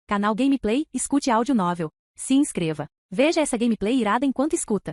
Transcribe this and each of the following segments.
Canal Gameplay, escute áudio novel. Se inscreva. Veja essa gameplay irada enquanto escuta.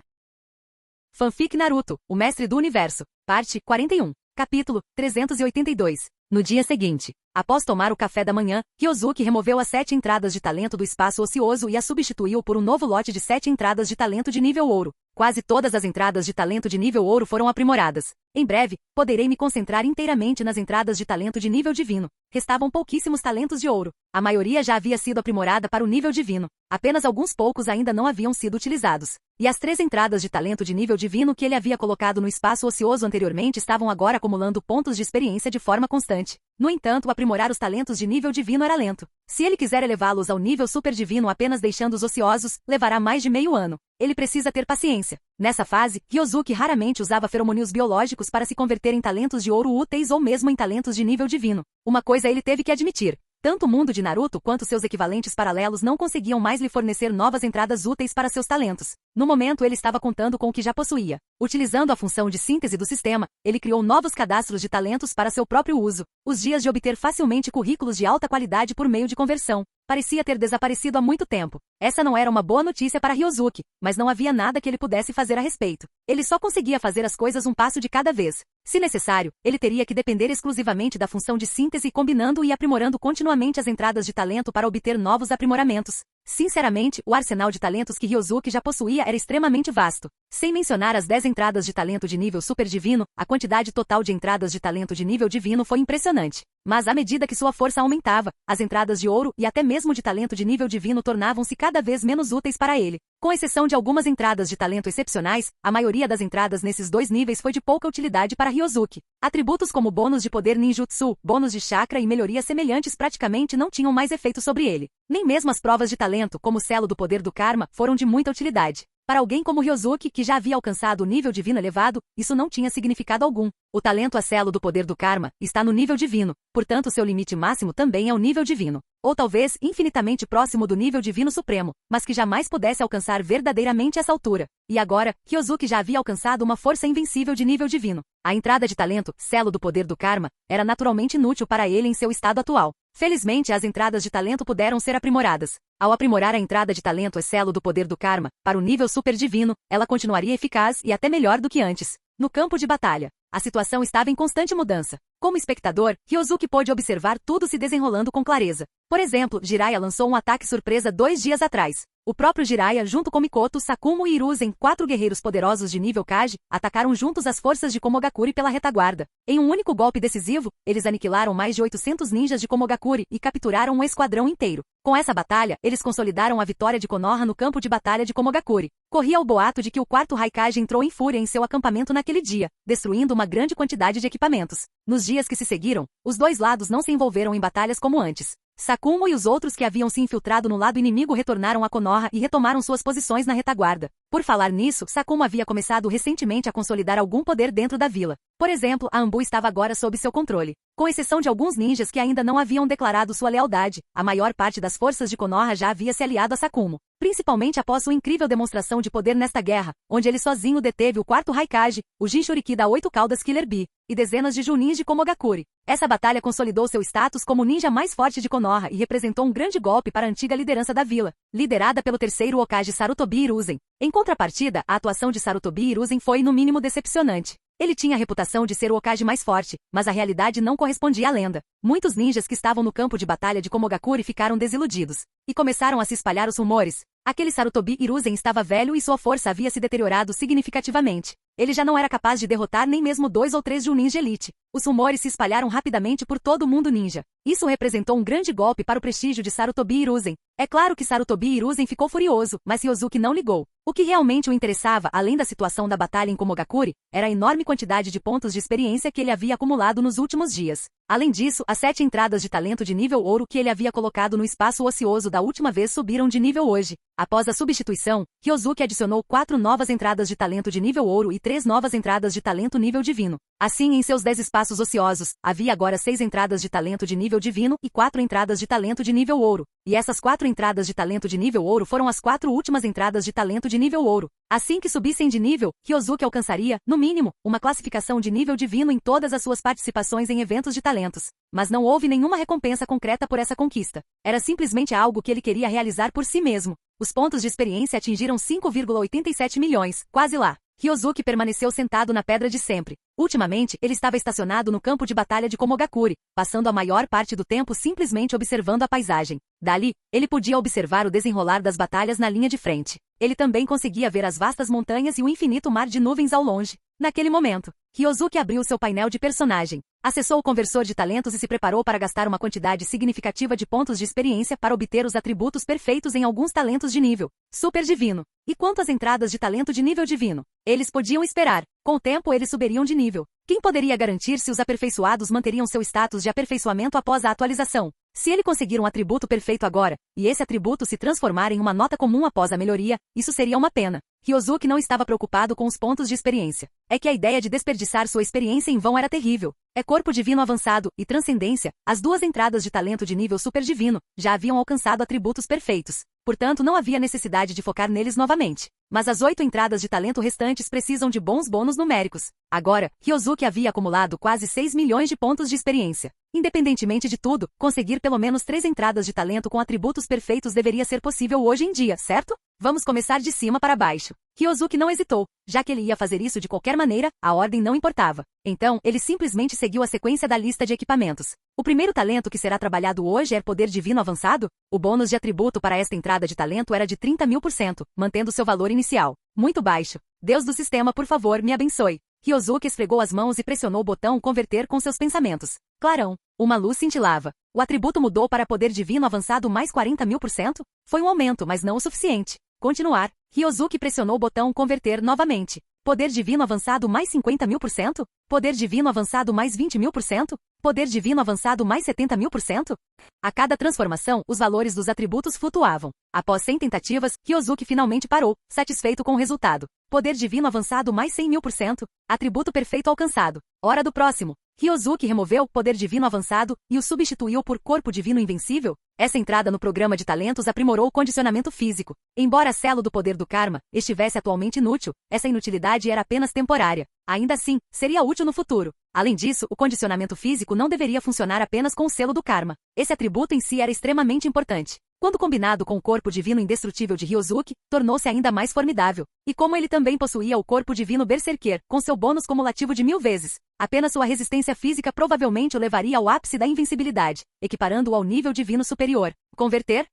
Fanfic Naruto, o mestre do universo. Parte 41. Capítulo 382. No dia seguinte, após tomar o café da manhã, Ryozuki removeu as 7 entradas de talento do espaço ocioso e a substituiu por um novo lote de 7 entradas de talento de nível ouro. Quase todas as entradas de talento de nível ouro foram aprimoradas. Em breve, poderei me concentrar inteiramente nas entradas de talento de nível divino. Restavam pouquíssimos talentos de ouro. A maioria já havia sido aprimorada para o nível divino. Apenas alguns poucos ainda não haviam sido utilizados. E as 3 entradas de talento de nível divino que ele havia colocado no espaço ocioso anteriormente estavam agora acumulando pontos de experiência de forma constante. No entanto, aprimorar os talentos de nível divino era lento. Se ele quiser elevá-los ao nível super divino apenas deixando-os ociosos, levará mais de meio ano. Ele precisa ter paciência. Nessa fase, Ryozuki raramente usava feromônios biológicos para se converter em talentos de ouro úteis ou mesmo em talentos de nível divino. Uma coisa ele teve que admitir. Tanto o mundo de Naruto quanto seus equivalentes paralelos não conseguiam mais lhe fornecer novas entradas úteis para seus talentos. No momento ele estava contando com o que já possuía. Utilizando a função de síntese do sistema, ele criou novos cadastros de talentos para seu próprio uso. Os dias de obter facilmente currículos de alta qualidade por meio de conversão parecia ter desaparecido há muito tempo. Essa não era uma boa notícia para Ryozuki, mas não havia nada que ele pudesse fazer a respeito. Ele só conseguia fazer as coisas um passo de cada vez. Se necessário, ele teria que depender exclusivamente da função de síntese combinando e aprimorando continuamente as entradas de talento para obter novos aprimoramentos. Sinceramente, o arsenal de talentos que Ryozuki já possuía era extremamente vasto. Sem mencionar as 10 entradas de talento de nível super divino, a quantidade total de entradas de talento de nível divino foi impressionante. Mas à medida que sua força aumentava, as entradas de ouro e até mesmo de talento de nível divino tornavam-se cada vez menos úteis para ele. Com exceção de algumas entradas de talento excepcionais, a maioria das entradas nesses 2 níveis foi de pouca utilidade para Ryozuki. Atributos como bônus de poder ninjutsu, bônus de chakra e melhorias semelhantes praticamente não tinham mais efeito sobre ele. Nem mesmo as provas de talento, como o selo do poder do karma, foram de muita utilidade. Para alguém como Ryozuki, que já havia alcançado o nível divino elevado, isso não tinha significado algum. O talento a selo do poder do karma está no nível divino, portanto seu limite máximo também é o nível divino. Ou talvez infinitamente próximo do nível divino supremo, mas que jamais pudesse alcançar verdadeiramente essa altura. E agora, Ryozuki já havia alcançado uma força invencível de nível divino. A entrada de talento, selo do poder do karma, era naturalmente inútil para ele em seu estado atual. Felizmente, as entradas de talento puderam ser aprimoradas. Ao aprimorar a entrada de talento selo do poder do karma para o nível super divino, ela continuaria eficaz e até melhor do que antes. No campo de batalha, a situação estava em constante mudança. Como espectador, Ryozuki pôde observar tudo se desenrolando com clareza. Por exemplo, Jiraiya lançou um ataque surpresa 2 dias atrás. O próprio Jiraiya, junto com Mikoto, Sakumo e Hiruzen, 4 guerreiros poderosos de nível Kage, atacaram juntos as forças de Komogakuri pela retaguarda. Em um único golpe decisivo, eles aniquilaram mais de 800 ninjas de Komogakuri e capturaram um esquadrão inteiro. Com essa batalha, eles consolidaram a vitória de Konoha no campo de batalha de Komogakuri. Corria o boato de que o 4º Raikage entrou em fúria em seu acampamento naquele dia, destruindo uma grande quantidade de equipamentos. Nos dias que se seguiram, os dois lados não se envolveram em batalhas como antes. Sakumo e os outros que haviam se infiltrado no lado inimigo retornaram a Konoha e retomaram suas posições na retaguarda. Por falar nisso, Sakumo havia começado recentemente a consolidar algum poder dentro da vila. Por exemplo, a Anbu estava agora sob seu controle. Com exceção de alguns ninjas que ainda não haviam declarado sua lealdade, a maior parte das forças de Konoha já havia se aliado a Sakumo. Principalmente após sua incrível demonstração de poder nesta guerra, onde ele sozinho deteve o 4º Raikage, o Jinchuriki da 8 caudas Killer Bee, e dezenas de Junins de Komogakuri. Essa batalha consolidou seu status como o ninja mais forte de Konoha e representou um grande golpe para a antiga liderança da vila, liderada pelo 3º Hokage Sarutobi Hiruzen. Em contrapartida, a atuação de Sarutobi Hiruzen foi no mínimo decepcionante. Ele tinha a reputação de ser o Hokage mais forte, mas a realidade não correspondia à lenda. Muitos ninjas que estavam no campo de batalha de Komogakuri ficaram desiludidos, e começaram a se espalhar os rumores. Aquele Sarutobi Hiruzen estava velho e sua força havia se deteriorado significativamente. Ele já não era capaz de derrotar nem mesmo 2 ou 3 Junins de elite. Os rumores se espalharam rapidamente por todo o mundo ninja. Isso representou um grande golpe para o prestígio de Sarutobi Hiruzen. É claro que Sarutobi Hiruzen ficou furioso, mas Ryozuki não ligou. O que realmente o interessava, além da situação da batalha em Komogakuri, era a enorme quantidade de pontos de experiência que ele havia acumulado nos últimos dias. Além disso, as 7 entradas de talento de nível ouro que ele havia colocado no espaço ocioso da última vez subiram de nível hoje. Após a substituição, Ryozuki adicionou 4 novas entradas de talento de nível ouro e 3 novas entradas de talento nível divino. Assim, em seus 10 espaços ociosos, havia agora 6 entradas de talento de nível divino e 4 entradas de talento de nível ouro. E essas 4 entradas de talento de nível ouro foram as 4 últimas entradas de talento de nível ouro. Assim que subissem de nível, Ryozuki alcançaria, no mínimo, uma classificação de nível divino em todas as suas participações em eventos de talentos. Mas não houve nenhuma recompensa concreta por essa conquista. Era simplesmente algo que ele queria realizar por si mesmo. Os pontos de experiência atingiram 5,87 milhões, quase lá. Ryozuki permaneceu sentado na pedra de sempre. Ultimamente, ele estava estacionado no campo de batalha de Komogakure, passando a maior parte do tempo simplesmente observando a paisagem. Dali, ele podia observar o desenrolar das batalhas na linha de frente. Ele também conseguia ver as vastas montanhas e o infinito mar de nuvens ao longe. Naquele momento, Ryozuki abriu seu painel de personagem, acessou o conversor de talentos e se preparou para gastar uma quantidade significativa de pontos de experiência para obter os atributos perfeitos em alguns talentos de nível super divino. E quanto às entradas de talento de nível divino? Eles podiam esperar. Com o tempo eles subiriam de nível. Quem poderia garantir se os aperfeiçoados manteriam seu status de aperfeiçoamento após a atualização? Se ele conseguir um atributo perfeito agora, e esse atributo se transformar em uma nota comum após a melhoria, isso seria uma pena. Ryozuki não estava preocupado com os pontos de experiência. É que a ideia de desperdiçar sua experiência em vão era terrível. É corpo divino avançado e transcendência, as 2 entradas de talento de nível super divino, já haviam alcançado atributos perfeitos. Portanto, não havia necessidade de focar neles novamente. Mas as 8 entradas de talento restantes precisam de bons bônus numéricos. Agora, Ryozuki havia acumulado quase 6 milhões de pontos de experiência. Independentemente de tudo, conseguir pelo menos 3 entradas de talento com atributos perfeitos deveria ser possível hoje em dia, certo? Vamos começar de cima para baixo. Ryozuki não hesitou. Já que ele ia fazer isso de qualquer maneira, a ordem não importava. Então, ele simplesmente seguiu a sequência da lista de equipamentos. O primeiro talento que será trabalhado hoje é Poder Divino Avançado. O bônus de atributo para esta entrada de talento era de 30.000%, mantendo seu valor inicial. Muito baixo. Deus do sistema, por favor, me abençoe. Ryozuki esfregou as mãos e pressionou o botão Converter com seus pensamentos. Clarão. Uma luz cintilava. O atributo mudou para Poder Divino Avançado mais 40.000%? Foi um aumento, mas não o suficiente. Continuar. Ryozuki pressionou o botão Converter novamente. Poder Divino Avançado mais 50.000%? Poder Divino Avançado mais 20.000%? Poder Divino Avançado mais 70.000%? A cada transformação, os valores dos atributos flutuavam. Após 100 tentativas, Ryozuki finalmente parou, satisfeito com o resultado. Poder Divino Avançado mais 100.000%. Atributo perfeito alcançado. Hora do próximo. Ryozuki removeu Poder Divino Avançado e o substituiu por Corpo Divino Invencível. Essa entrada no programa de talentos aprimorou o condicionamento físico. Embora a célula do poder do karma estivesse atualmente inútil, essa inutilidade era apenas temporária. Ainda assim, seria útil no futuro. Além disso, o condicionamento físico não deveria funcionar apenas com o selo do karma. Esse atributo em si era extremamente importante. Quando combinado com o corpo divino indestrutível de Ryozuki, tornou-se ainda mais formidável. E como ele também possuía o corpo divino Berserker, com seu bônus cumulativo de 1000 vezes, apenas sua resistência física provavelmente o levaria ao ápice da invencibilidade, equiparando-o ao nível divino superior. Converter?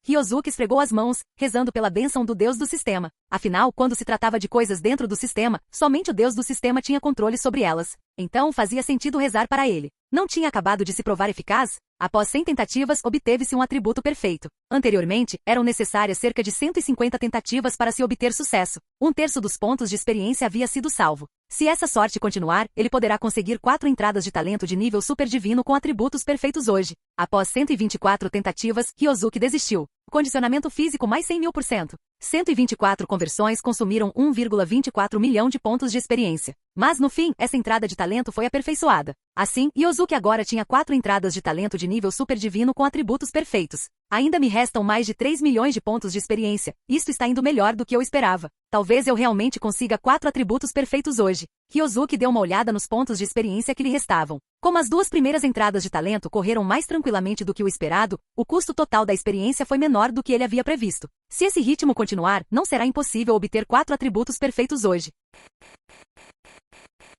Ryozuki esfregou as mãos, rezando pela bênção do Deus do sistema. Afinal, quando se tratava de coisas dentro do sistema, somente o Deus do sistema tinha controle sobre elas. Então fazia sentido rezar para ele. Não tinha acabado de se provar eficaz? Após 100 tentativas, obteve-se um atributo perfeito. Anteriormente, eram necessárias cerca de 150 tentativas para se obter sucesso. 1/3 dos pontos de experiência havia sido salvo. Se essa sorte continuar, ele poderá conseguir 4 entradas de talento de nível super divino com atributos perfeitos hoje. Após 124 tentativas, Ryozuki desistiu. Condicionamento físico mais 100.000%. 124 conversões consumiram 1,24 milhão de pontos de experiência. Mas no fim, essa entrada de talento foi aperfeiçoada. Assim, Ryozuki agora tinha 4 entradas de talento de nível super divino com atributos perfeitos. Ainda me restam mais de 3 milhões de pontos de experiência. Isto está indo melhor do que eu esperava. Talvez eu realmente consiga 4 atributos perfeitos hoje. Ryozuki deu uma olhada nos pontos de experiência que lhe restavam. Como as 2 primeiras entradas de talento correram mais tranquilamente do que o esperado, o custo total da experiência foi menor do que ele havia previsto. Se esse ritmo continuar, não será impossível obter 4 atributos perfeitos hoje.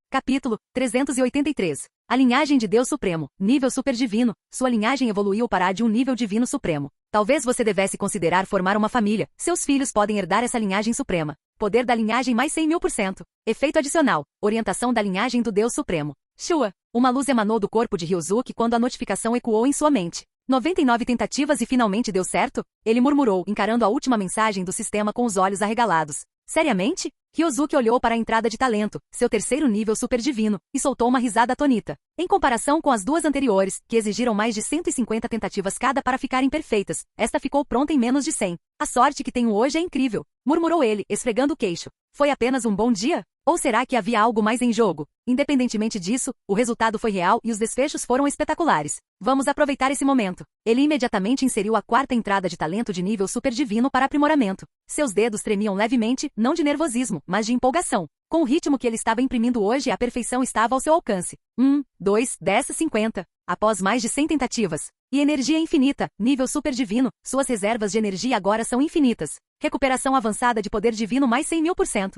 Capítulo 383. A linhagem de Deus Supremo, nível super divino. Sua linhagem evoluiu para a de um nível divino supremo. Talvez você devesse considerar formar uma família. Seus filhos podem herdar essa linhagem suprema. Poder da linhagem mais 100.000%. Efeito adicional. Orientação da linhagem do Deus Supremo. Shua. Uma luz emanou do corpo de Ryozuki quando a notificação ecoou em sua mente. 99 tentativas e finalmente deu certo? Ele murmurou, encarando a última mensagem do sistema com os olhos arregalados. Seriamente? Ryozuki olhou para a entrada de talento, seu terceiro nível super divino, e soltou uma risada atônita. Em comparação com as 2 anteriores, que exigiram mais de 150 tentativas cada para ficarem perfeitas, esta ficou pronta em menos de 100. A sorte que tenho hoje é incrível, murmurou ele, esfregando o queixo. Foi apenas um bom dia? Ou será que havia algo mais em jogo? Independentemente disso, o resultado foi real e os desfechos foram espetaculares. Vamos aproveitar esse momento. Ele imediatamente inseriu a quarta entrada de talento de nível super divino para aprimoramento. Seus dedos tremiam levemente, não de nervosismo, mas de empolgação. Com o ritmo que ele estava imprimindo hoje, a perfeição estava ao seu alcance. 1, 2, 10, 50. Após mais de 100 tentativas. E energia infinita, nível super divino, suas reservas de energia agora são infinitas. Recuperação avançada de poder divino mais 100.000%.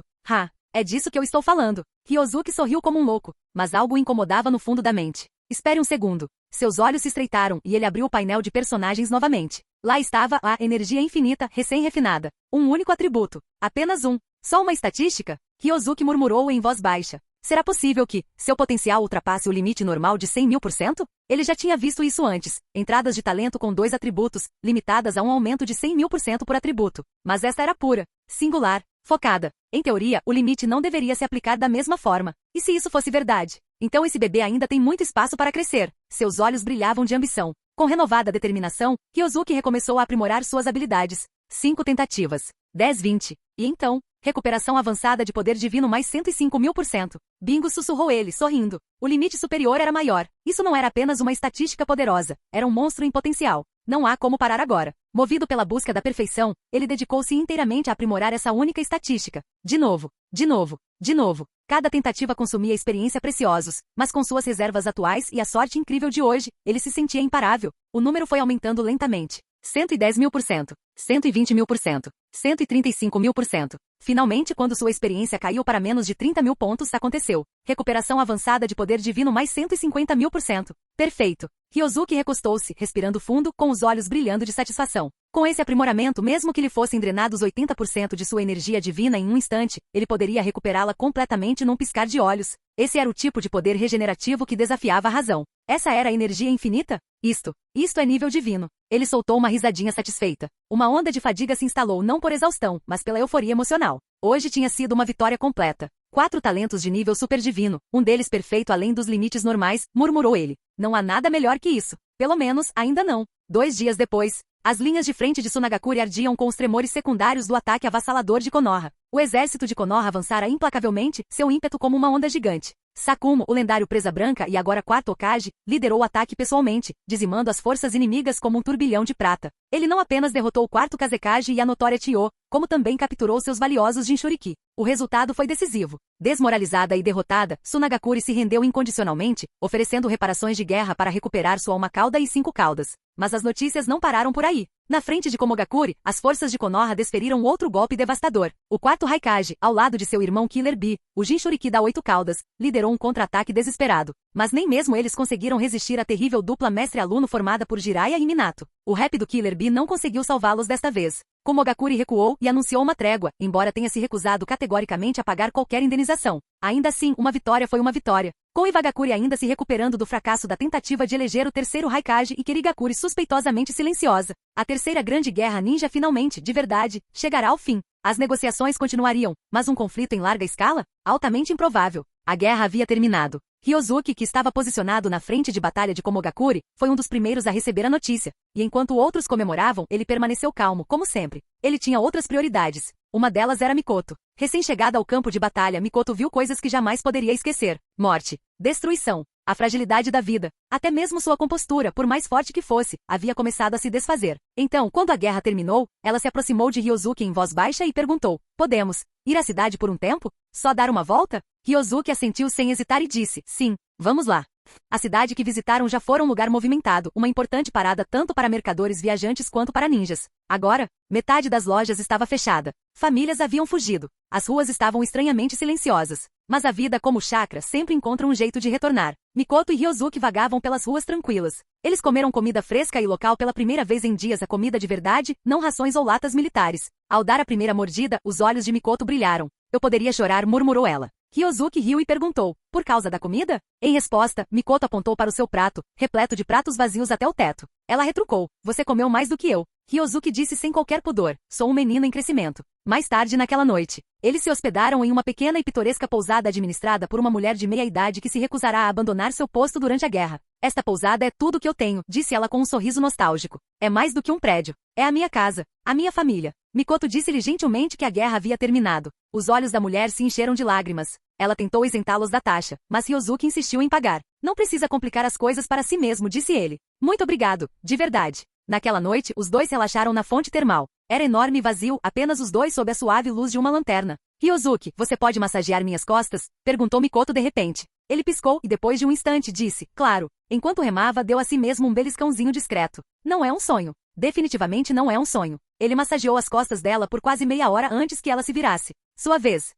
É disso que eu estou falando. Ryozuki sorriu como um louco, mas algo o incomodava no fundo da mente. Espere um segundo. Seus olhos se estreitaram e ele abriu o painel de personagens novamente. Lá estava a energia infinita, recém-refinada. Um único atributo. Apenas um. Só uma estatística? Ryozuki murmurou em voz baixa. Será possível que seu potencial ultrapasse o limite normal de 100.000%? Ele já tinha visto isso antes. Entradas de talento com 2 atributos, limitadas a um aumento de 100.000% por atributo. Mas esta era pura, singular, focada. Em teoria, o limite não deveria se aplicar da mesma forma. E se isso fosse verdade? Então esse bebê ainda tem muito espaço para crescer. Seus olhos brilhavam de ambição. Com renovada determinação, Ryozuki recomeçou a aprimorar suas habilidades. 5 tentativas. 10, 20. E então, recuperação avançada de poder divino mais 105.000%. Bingo, sussurrou ele, sorrindo. O limite superior era maior. Isso não era apenas uma estatística poderosa. Era um monstro em potencial. Não há como parar agora. Movido pela busca da perfeição, ele dedicou-se inteiramente a aprimorar essa única estatística. De novo, de novo, de novo. Cada tentativa consumia experiência preciosos, mas com suas reservas atuais e a sorte incrível de hoje, ele se sentia imparável. O número foi aumentando lentamente. 110.000%, 120.000%, 135.000%. Finalmente, quando sua experiência caiu para menos de 30.000 pontos, aconteceu. Recuperação avançada de poder divino mais 150.000%. Perfeito. Ryozuki recostou-se, respirando fundo, com os olhos brilhando de satisfação. Com esse aprimoramento, mesmo que lhe fossem drenados 80% de sua energia divina em um instante, ele poderia recuperá-la completamente num piscar de olhos. Esse era o tipo de poder regenerativo que desafiava a razão. Essa era a energia infinita? Isto é nível divino. Ele soltou uma risadinha satisfeita. Uma onda de fadiga se instalou não por exaustão, mas pela euforia emocional. Hoje tinha sido uma vitória completa. 4 talentos de nível super divino, um deles perfeito além dos limites normais, murmurou ele. Não há nada melhor que isso. Pelo menos, ainda não. 2 dias depois, as linhas de frente de Tsunagakure ardiam com os tremores secundários do ataque avassalador de Konoha. O exército de Konoha avançara implacavelmente, seu ímpeto como uma onda gigante. Sakumo, o lendário Presa Branca e agora quarto Hokage, liderou o ataque pessoalmente, dizimando as forças inimigas como um turbilhão de prata. Ele não apenas derrotou o quarto Kazekage e a notória Chiyo, como também capturou seus valiosos Jinchuriki. O resultado foi decisivo. Desmoralizada e derrotada, Tsunagakure se rendeu incondicionalmente, oferecendo reparações de guerra para recuperar sua uma cauda e 5 caudas. Mas as notícias não pararam por aí. Na frente de Komogakure, as forças de Konoha desferiram outro golpe devastador. O quarto Raikage, ao lado de seu irmão Killer Bee, o Jinchuriki da 8 caudas, liderou um contra-ataque desesperado. Mas nem mesmo eles conseguiram resistir à terrível dupla mestre-aluno formada por Jiraiya e Minato. O rap do Killer Bee não conseguiu salvá-los desta vez. Komogakure recuou e anunciou uma trégua, embora tenha se recusado categoricamente a pagar qualquer indenização. Ainda assim, uma vitória foi uma vitória. Com Iwagakure ainda se recuperando do fracasso da tentativa de eleger o terceiro Raikage e Kirigakure suspeitosamente silenciosa. A terceira grande guerra ninja finalmente, de verdade, chegará ao fim. As negociações continuariam, mas um conflito em larga escala? Altamente improvável. A guerra havia terminado. Ryozuki, que estava posicionado na frente de batalha de Komogakure, foi um dos primeiros a receber a notícia. E enquanto outros comemoravam, ele permaneceu calmo, como sempre. Ele tinha outras prioridades. Uma delas era Mikoto. Recém-chegada ao campo de batalha, Mikoto viu coisas que jamais poderia esquecer. Morte. Destruição. A fragilidade da vida. Até mesmo sua compostura, por mais forte que fosse, havia começado a se desfazer. Então, quando a guerra terminou, ela se aproximou de Ryozuki em voz baixa e perguntou: podemos ir à cidade por um tempo? Só dar uma volta? Ryozuki assentiu sem hesitar e disse: sim, vamos lá. A cidade que visitaram já fora um lugar movimentado, uma importante parada tanto para mercadores viajantes quanto para ninjas. Agora, metade das lojas estava fechada. Famílias haviam fugido. As ruas estavam estranhamente silenciosas. Mas a vida como chakra sempre encontra um jeito de retornar. Mikoto e Ryozuki vagavam pelas ruas tranquilas. Eles comeram comida fresca e local pela primeira vez em dias, a comida de verdade, não rações ou latas militares. Ao dar a primeira mordida, os olhos de Mikoto brilharam. Eu poderia chorar, murmurou ela. Ryozuki riu e perguntou: por causa da comida? Em resposta, Mikoto apontou para o seu prato, repleto de pratos vazios até o teto. Ela retrucou: você comeu mais do que eu. Ryozuki disse sem qualquer pudor: sou um menino em crescimento. Mais tarde naquela noite, eles se hospedaram em uma pequena e pitoresca pousada administrada por uma mulher de meia-idade que se recusará a abandonar seu posto durante a guerra. Esta pousada é tudo que eu tenho, disse ela com um sorriso nostálgico. É mais do que um prédio. É a minha casa, a minha família. Mikoto disse-lhe gentilmente que a guerra havia terminado. Os olhos da mulher se encheram de lágrimas. Ela tentou isentá-los da taxa, mas Ryosuke insistiu em pagar. Não precisa complicar as coisas para si mesmo, disse ele. Muito obrigado, de verdade. Naquela noite, os dois relaxaram na fonte termal. Era enorme e vazio, apenas os dois sob a suave luz de uma lanterna. Ryosuke, você pode massagear minhas costas? Perguntou Mikoto de repente. Ele piscou e depois de um instante disse, claro. Enquanto remava, deu a si mesmo um beliscãozinho discreto. Não é um sonho. Definitivamente não é um sonho. Ele massageou as costas dela por quase meia hora antes que ela se virasse. Sua vez.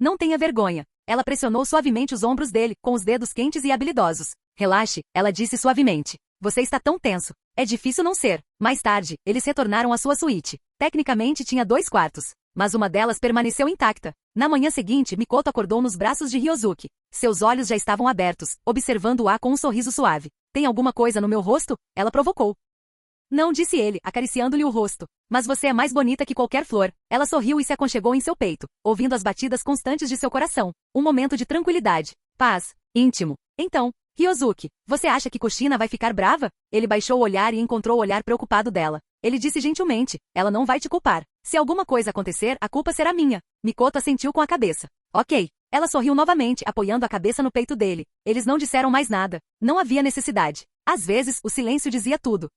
Não tenha vergonha. Ela pressionou suavemente os ombros dele, com os dedos quentes e habilidosos. Relaxe, ela disse suavemente. Você está tão tenso. É difícil não ser. Mais tarde, eles retornaram à sua suíte. Tecnicamente tinha 2 quartos, mas uma delas permaneceu intacta. Na manhã seguinte, Mikoto acordou nos braços de Ryosuke. Seus olhos já estavam abertos, observando-a com um sorriso suave. Tem alguma coisa no meu rosto? Ela provocou. Não, disse ele, acariciando-lhe o rosto. Mas você é mais bonita que qualquer flor. Ela sorriu e se aconchegou em seu peito, ouvindo as batidas constantes de seu coração. Um momento de tranquilidade, paz, íntimo. Então, Ryosuke, você acha que Kushina vai ficar brava? Ele baixou o olhar e encontrou o olhar preocupado dela. Ele disse gentilmente, ela não vai te culpar. Se alguma coisa acontecer, a culpa será minha. Mikoto assentiu com a cabeça. Ok. Ela sorriu novamente, apoiando a cabeça no peito dele. Eles não disseram mais nada. Não havia necessidade. Às vezes, o silêncio dizia tudo.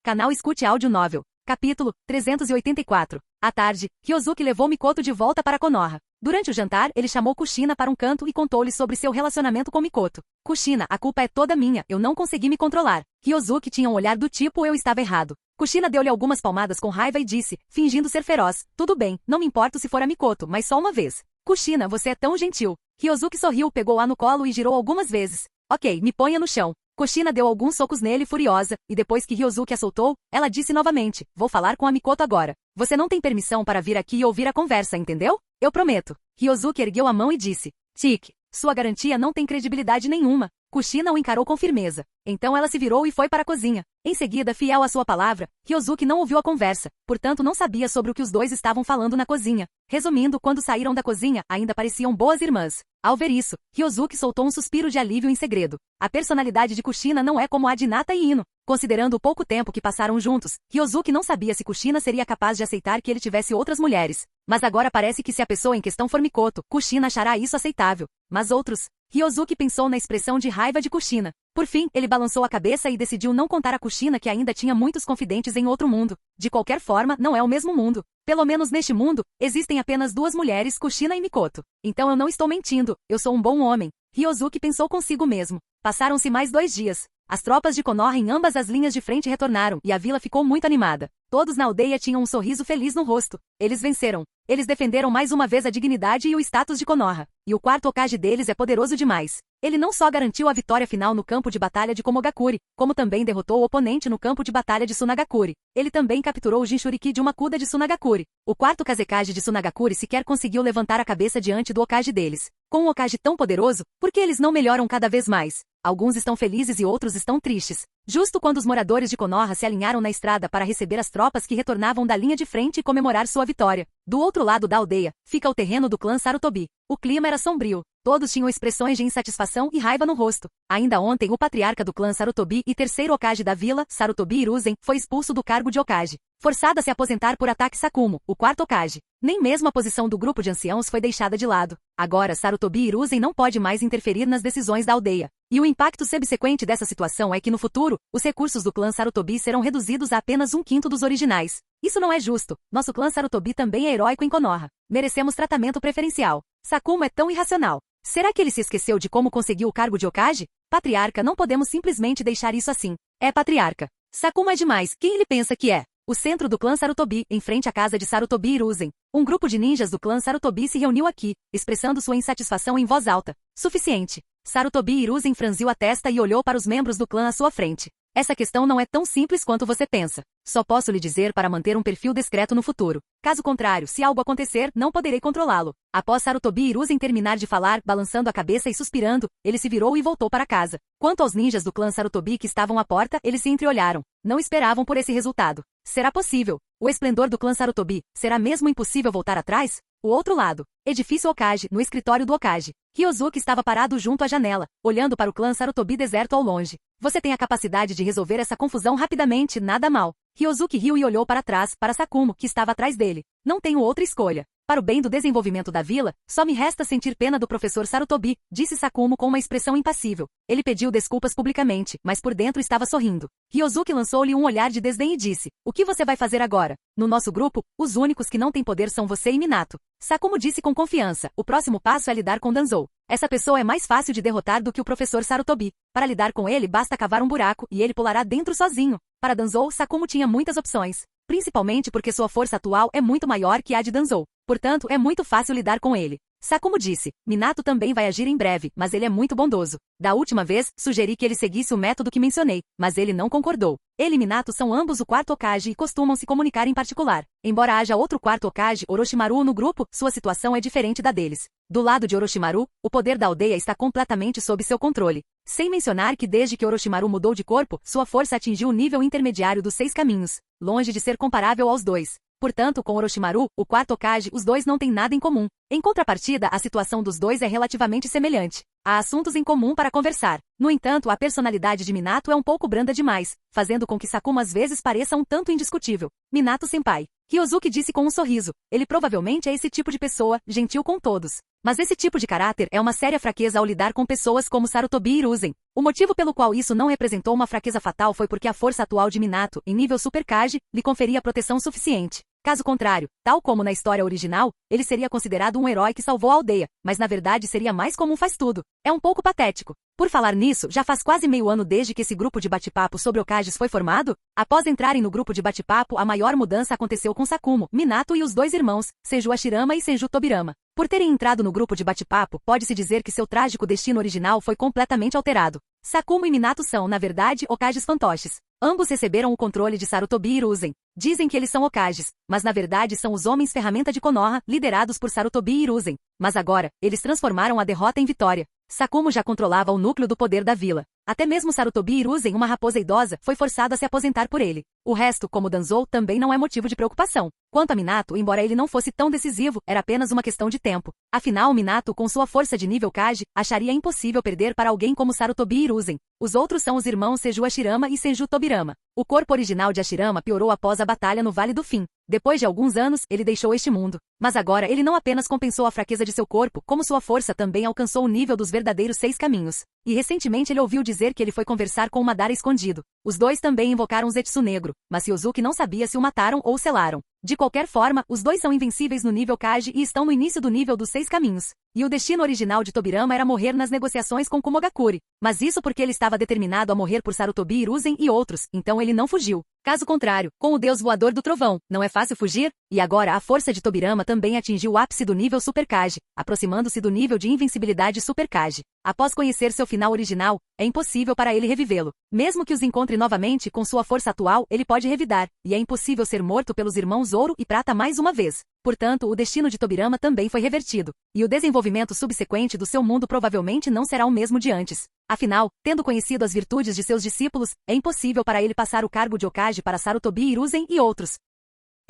Canal Escute Áudio Novel. Capítulo 384. À tarde, Ryosuke levou Mikoto de volta para Konoha. Durante o jantar, ele chamou Kushina para um canto e contou-lhe sobre seu relacionamento com Mikoto. Kushina, a culpa é toda minha, eu não consegui me controlar. Ryosuke tinha um olhar do tipo eu estava errado. Kushina deu-lhe algumas palmadas com raiva e disse, fingindo ser feroz, tudo bem, não me importo se for a Mikoto, mas só uma vez. Kushina, você é tão gentil. Ryosuke sorriu, pegou-a no colo e girou algumas vezes. Ok, me ponha no chão. Kushina deu alguns socos nele furiosa, e depois que Ryosuke a soltou, ela disse novamente, vou falar com a Mikoto agora. Você não tem permissão para vir aqui e ouvir a conversa, entendeu? Eu prometo. Ryosuke ergueu a mão e disse, Tique, sua garantia não tem credibilidade nenhuma. Kushina o encarou com firmeza. Então ela se virou e foi para a cozinha. Em seguida, fiel à sua palavra, Ryosuke não ouviu a conversa, portanto não sabia sobre o que os dois estavam falando na cozinha. Resumindo, quando saíram da cozinha, ainda pareciam boas irmãs. Ao ver isso, Ryosuke soltou um suspiro de alívio em segredo. A personalidade de Kushina não é como a de Hinata e Ino. Considerando o pouco tempo que passaram juntos, Ryosuke não sabia se Kushina seria capaz de aceitar que ele tivesse outras mulheres. Mas agora parece que se a pessoa em questão for Mikoto, Kushina achará isso aceitável. Mas outros? Ryosuke pensou na expressão de raiva de Kushina. Por fim, ele balançou a cabeça e decidiu não contar a Kushina que ainda tinha muitos confidentes em outro mundo. De qualquer forma, não é o mesmo mundo. Pelo menos neste mundo, existem apenas 2 mulheres, Kushina e Mikoto. Então eu não estou mentindo, eu sou um bom homem. Ryosuke pensou consigo mesmo. Passaram-se mais 2 dias. As tropas de Konoha em ambas as linhas de frente retornaram, e a vila ficou muito animada. Todos na aldeia tinham um sorriso feliz no rosto. Eles venceram. Eles defenderam mais uma vez a dignidade e o status de Konoha. E o 4º Hokage deles é poderoso demais. Ele não só garantiu a vitória final no campo de batalha de Komogakuri, como também derrotou o oponente no campo de batalha de Sunagakure. Ele também capturou o Jinchuriki de uma Kuda de Sunagakure. O 4º Kazekage de Sunagakure sequer conseguiu levantar a cabeça diante do Hokage deles. Com um Hokage tão poderoso, por que eles não melhoram cada vez mais? Alguns estão felizes e outros estão tristes. Justo quando os moradores de Konoha se alinharam na estrada para receber as tropas que retornavam da linha de frente e comemorar sua vitória. Do outro lado da aldeia, fica o terreno do clã Sarutobi. O clima era sombrio. Todos tinham expressões de insatisfação e raiva no rosto. Ainda ontem, o patriarca do clã Sarutobi e 3º Hokage da vila, Sarutobi Hiruzen, foi expulso do cargo de Hokage. Forçado a se aposentar por ataque Sakumo, o 4º Hokage. Nem mesmo a posição do grupo de anciãos foi deixada de lado. Agora, Sarutobi Hiruzen não pode mais interferir nas decisões da aldeia. E o impacto subsequente dessa situação é que no futuro, os recursos do clã Sarutobi serão reduzidos a apenas 1/5 dos originais. Isso não é justo. Nosso clã Sarutobi também é heróico em Konoha. Merecemos tratamento preferencial. Sakumo é tão irracional. Será que ele se esqueceu de como conseguiu o cargo de Hokage? Patriarca, não podemos simplesmente deixar isso assim. É patriarca. Sakumo é demais. Quem ele pensa que é? O centro do clã Sarutobi, em frente à casa de Sarutobi Hiruzen. Um grupo de ninjas do clã Sarutobi se reuniu aqui, expressando sua insatisfação em voz alta. Suficiente. Sarutobi Hiruzen franziu a testa e olhou para os membros do clã à sua frente. Essa questão não é tão simples quanto você pensa. Só posso lhe dizer para manter um perfil discreto no futuro. Caso contrário, se algo acontecer, não poderei controlá-lo. Após Sarutobi Hiruzen terminar de falar, balançando a cabeça e suspirando, ele se virou e voltou para casa. Quanto aos ninjas do clã Sarutobi que estavam à porta, eles se entreolharam. Não esperavam por esse resultado. Será possível? O esplendor do clã Sarutobi, será mesmo impossível voltar atrás? O outro lado. Edifício Hokage, no escritório do Hokage. Ryosuke estava parado junto à janela, olhando para o clã Sarutobi deserto ao longe. Você tem a capacidade de resolver essa confusão rapidamente, nada mal. Ryozuki riu e olhou para trás, para Sakumo, que estava atrás dele. Não tenho outra escolha. Para o bem do desenvolvimento da vila, só me resta sentir pena do professor Sarutobi, disse Sakumo com uma expressão impassível. Ele pediu desculpas publicamente, mas por dentro estava sorrindo. Ryozuki lançou-lhe um olhar de desdém e disse, o que você vai fazer agora? No nosso grupo, os únicos que não têm poder são você e Minato. Sakumo disse com confiança, o próximo passo é lidar com Danzou. Essa pessoa é mais fácil de derrotar do que o professor Sarutobi. Para lidar com ele basta cavar um buraco e ele pulará dentro sozinho. Para Danzou, Sakumo tinha muitas opções. Principalmente porque sua força atual é muito maior que a de Danzou. Portanto, é muito fácil lidar com ele. Sakumo disse, Minato também vai agir em breve, mas ele é muito bondoso. Da última vez, sugeri que ele seguisse o método que mencionei, mas ele não concordou. Ele e Minato são ambos o quarto Hokage e costumam se comunicar em particular. Embora haja outro quarto Hokage, Orochimaru, no grupo, sua situação é diferente da deles. Do lado de Orochimaru, o poder da aldeia está completamente sob seu controle. Sem mencionar que desde que Orochimaru mudou de corpo, sua força atingiu o nível intermediário dos 6 caminhos, longe de ser comparável aos dois. Portanto, com Orochimaru, o quarto Hokage, os dois não têm nada em comum. Em contrapartida, a situação dos dois é relativamente semelhante. Há assuntos em comum para conversar. No entanto, a personalidade de Minato é um pouco branda demais, fazendo com que Sakumo às vezes pareça um tanto indiscutível. Minato-senpai. Ryozuki disse com um sorriso. Ele provavelmente é esse tipo de pessoa, gentil com todos. Mas esse tipo de caráter é uma séria fraqueza ao lidar com pessoas como Sarutobi e Hiruzen. O motivo pelo qual isso não representou uma fraqueza fatal foi porque a força atual de Minato, em nível Super Kage, lhe conferia proteção suficiente. Caso contrário, tal como na história original, ele seria considerado um herói que salvou a aldeia, mas na verdade seria mais como um faz-tudo. É um pouco patético. Por falar nisso, já faz quase meio ano desde que esse grupo de bate-papo sobre Hokages foi formado? Após entrarem no grupo de bate-papo, a maior mudança aconteceu com Sakumo, Minato e os dois irmãos, Senju Hashirama e Senju Tobirama. Por terem entrado no grupo de bate-papo, pode-se dizer que seu trágico destino original foi completamente alterado. Sakumo e Minato são, na verdade, Hokages fantoches. Ambos receberam o controle de Sarutobi e Hiruzen. Dizem que eles são Hokages, mas na verdade são os homens ferramenta de Konoha, liderados por Sarutobi e Hiruzen. Mas agora, eles transformaram a derrota em vitória. Sakumo já controlava o núcleo do poder da vila. Até mesmo Sarutobi e Hiruzen, uma raposa idosa, foi forçado a se aposentar por ele. O resto, como Danzou, também não é motivo de preocupação. Quanto a Minato, embora ele não fosse tão decisivo, era apenas uma questão de tempo. Afinal, Minato, com sua força de nível Kage, acharia impossível perder para alguém como Sarutobi e Hiruzen. Os outros são os irmãos Senju Hashirama e Senju Tobirama. O corpo original de Hashirama piorou após a batalha no Vale do Fim. Depois de alguns anos, ele deixou este mundo. Mas agora ele não apenas compensou a fraqueza de seu corpo, como sua força também alcançou o nível dos verdadeiros 6 caminhos. E recentemente ele ouviu dizer que ele foi conversar com o Madara escondido. Os dois também invocaram Zetsu Negro, mas Ryozuki não sabia se o mataram ou selaram. De qualquer forma, os dois são invencíveis no nível Kage e estão no início do nível dos 6 caminhos. E o destino original de Tobirama era morrer nas negociações com Kumogakure. Mas isso porque ele estava determinado a morrer por Sarutobi, Hiruzen e outros, então ele não fugiu. Caso contrário, com o deus voador do trovão, não é fácil fugir? E agora a força de Tobirama também atingiu o ápice do nível Super Kage, aproximando-se do nível de invencibilidade Super Kage. Após conhecer seu final original, é impossível para ele revivê-lo. Mesmo que os encontre novamente com sua força atual, ele pode revidar, e é impossível ser morto pelos irmãos Ouro e Prata mais uma vez. Portanto, o destino de Tobirama também foi revertido, e o desenvolvimento subsequente do seu mundo provavelmente não será o mesmo de antes. Afinal, tendo conhecido as virtudes de seus discípulos, é impossível para ele passar o cargo de Hokage para Sarutobi, Hiruzen e outros.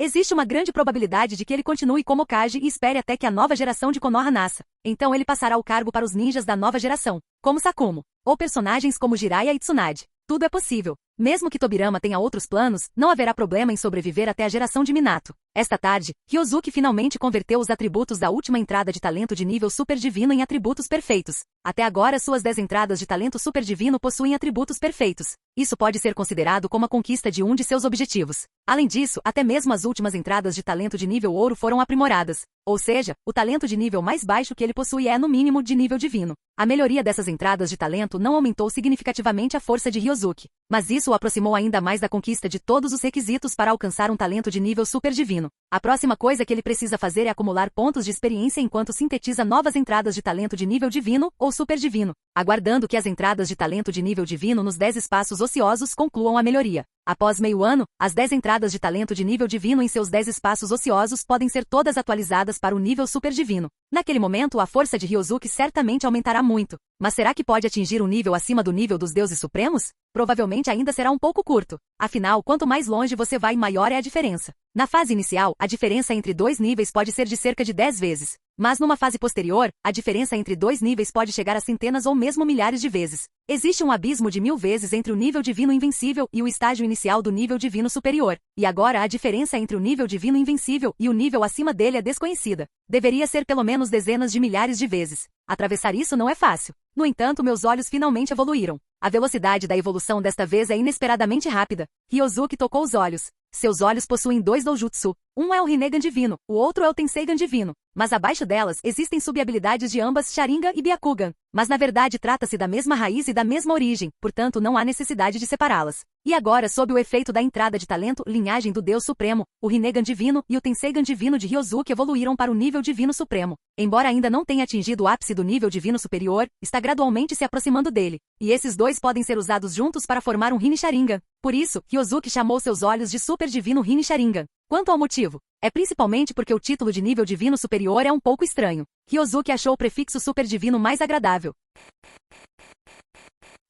Existe uma grande probabilidade de que ele continue como Hokage e espere até que a nova geração de Konoha nasça. Então ele passará o cargo para os ninjas da nova geração, como Sakumo, ou personagens como Jiraiya e Tsunade. Tudo é possível. Mesmo que Tobirama tenha outros planos, não haverá problema em sobreviver até a geração de Minato. Esta tarde, Ryozuki finalmente converteu os atributos da última entrada de talento de nível super divino em atributos perfeitos. Até agora, suas 10 entradas de talento super divino possuem atributos perfeitos. Isso pode ser considerado como a conquista de um de seus objetivos. Além disso, até mesmo as últimas entradas de talento de nível ouro foram aprimoradas. Ou seja, o talento de nível mais baixo que ele possui é, no mínimo, de nível divino. A melhoria dessas entradas de talento não aumentou significativamente a força de Ryozuki, mas isso o aproximou ainda mais da conquista de todos os requisitos para alcançar um talento de nível super divino. A próxima coisa que ele precisa fazer é acumular pontos de experiência enquanto sintetiza novas entradas de talento de nível divino ou super divino, aguardando que as entradas de talento de nível divino nos 10 espaços ociosos concluam a melhoria. Após meio ano, as 10 entradas de talento de nível divino em seus 10 espaços ociosos podem ser todas atualizadas para o nível super divino. Naquele momento, a força de Ryozuki certamente aumentará muito. Mas será que pode atingir um nível acima do nível dos deuses supremos? Provavelmente ainda será um pouco curto. Afinal, quanto mais longe você vai, maior é a diferença. Na fase inicial, a diferença entre dois níveis pode ser de cerca de 10 vezes. Mas numa fase posterior, a diferença entre dois níveis pode chegar a centenas ou mesmo milhares de vezes. Existe um abismo de 1000 vezes entre o nível divino invencível e o estágio inicial do nível divino superior, e agora a diferença entre o nível divino invencível e o nível acima dele é desconhecida. Deveria ser pelo menos dezenas de milhares de vezes. Atravessar isso não é fácil. No entanto, meus olhos finalmente evoluíram. A velocidade da evolução desta vez é inesperadamente rápida. Ryozuki tocou os olhos. Seus olhos possuem 2 doujutsu. Um é o Rinnegan divino, o outro é o Tenseigan divino. Mas abaixo delas existem subhabilidades de ambas Sharingan e Byakugan. Mas na verdade trata-se da mesma raiz e da mesma origem, portanto não há necessidade de separá-las. E agora, sob o efeito da entrada de talento, linhagem do Deus Supremo, o Rinnegan divino e o Tenseigan divino de Ryozuki evoluíram para o nível divino supremo. Embora ainda não tenha atingido o ápice do nível divino superior, está gradualmente se aproximando dele. E esses dois podem ser usados juntos para formar um Rinne Sharingan. Por isso, Ryozuki chamou seus olhos de Super Divino Rinne Sharingan. Quanto ao motivo, é principalmente porque o título de nível divino superior é um pouco estranho. Ryozuki achou o prefixo super divino mais agradável.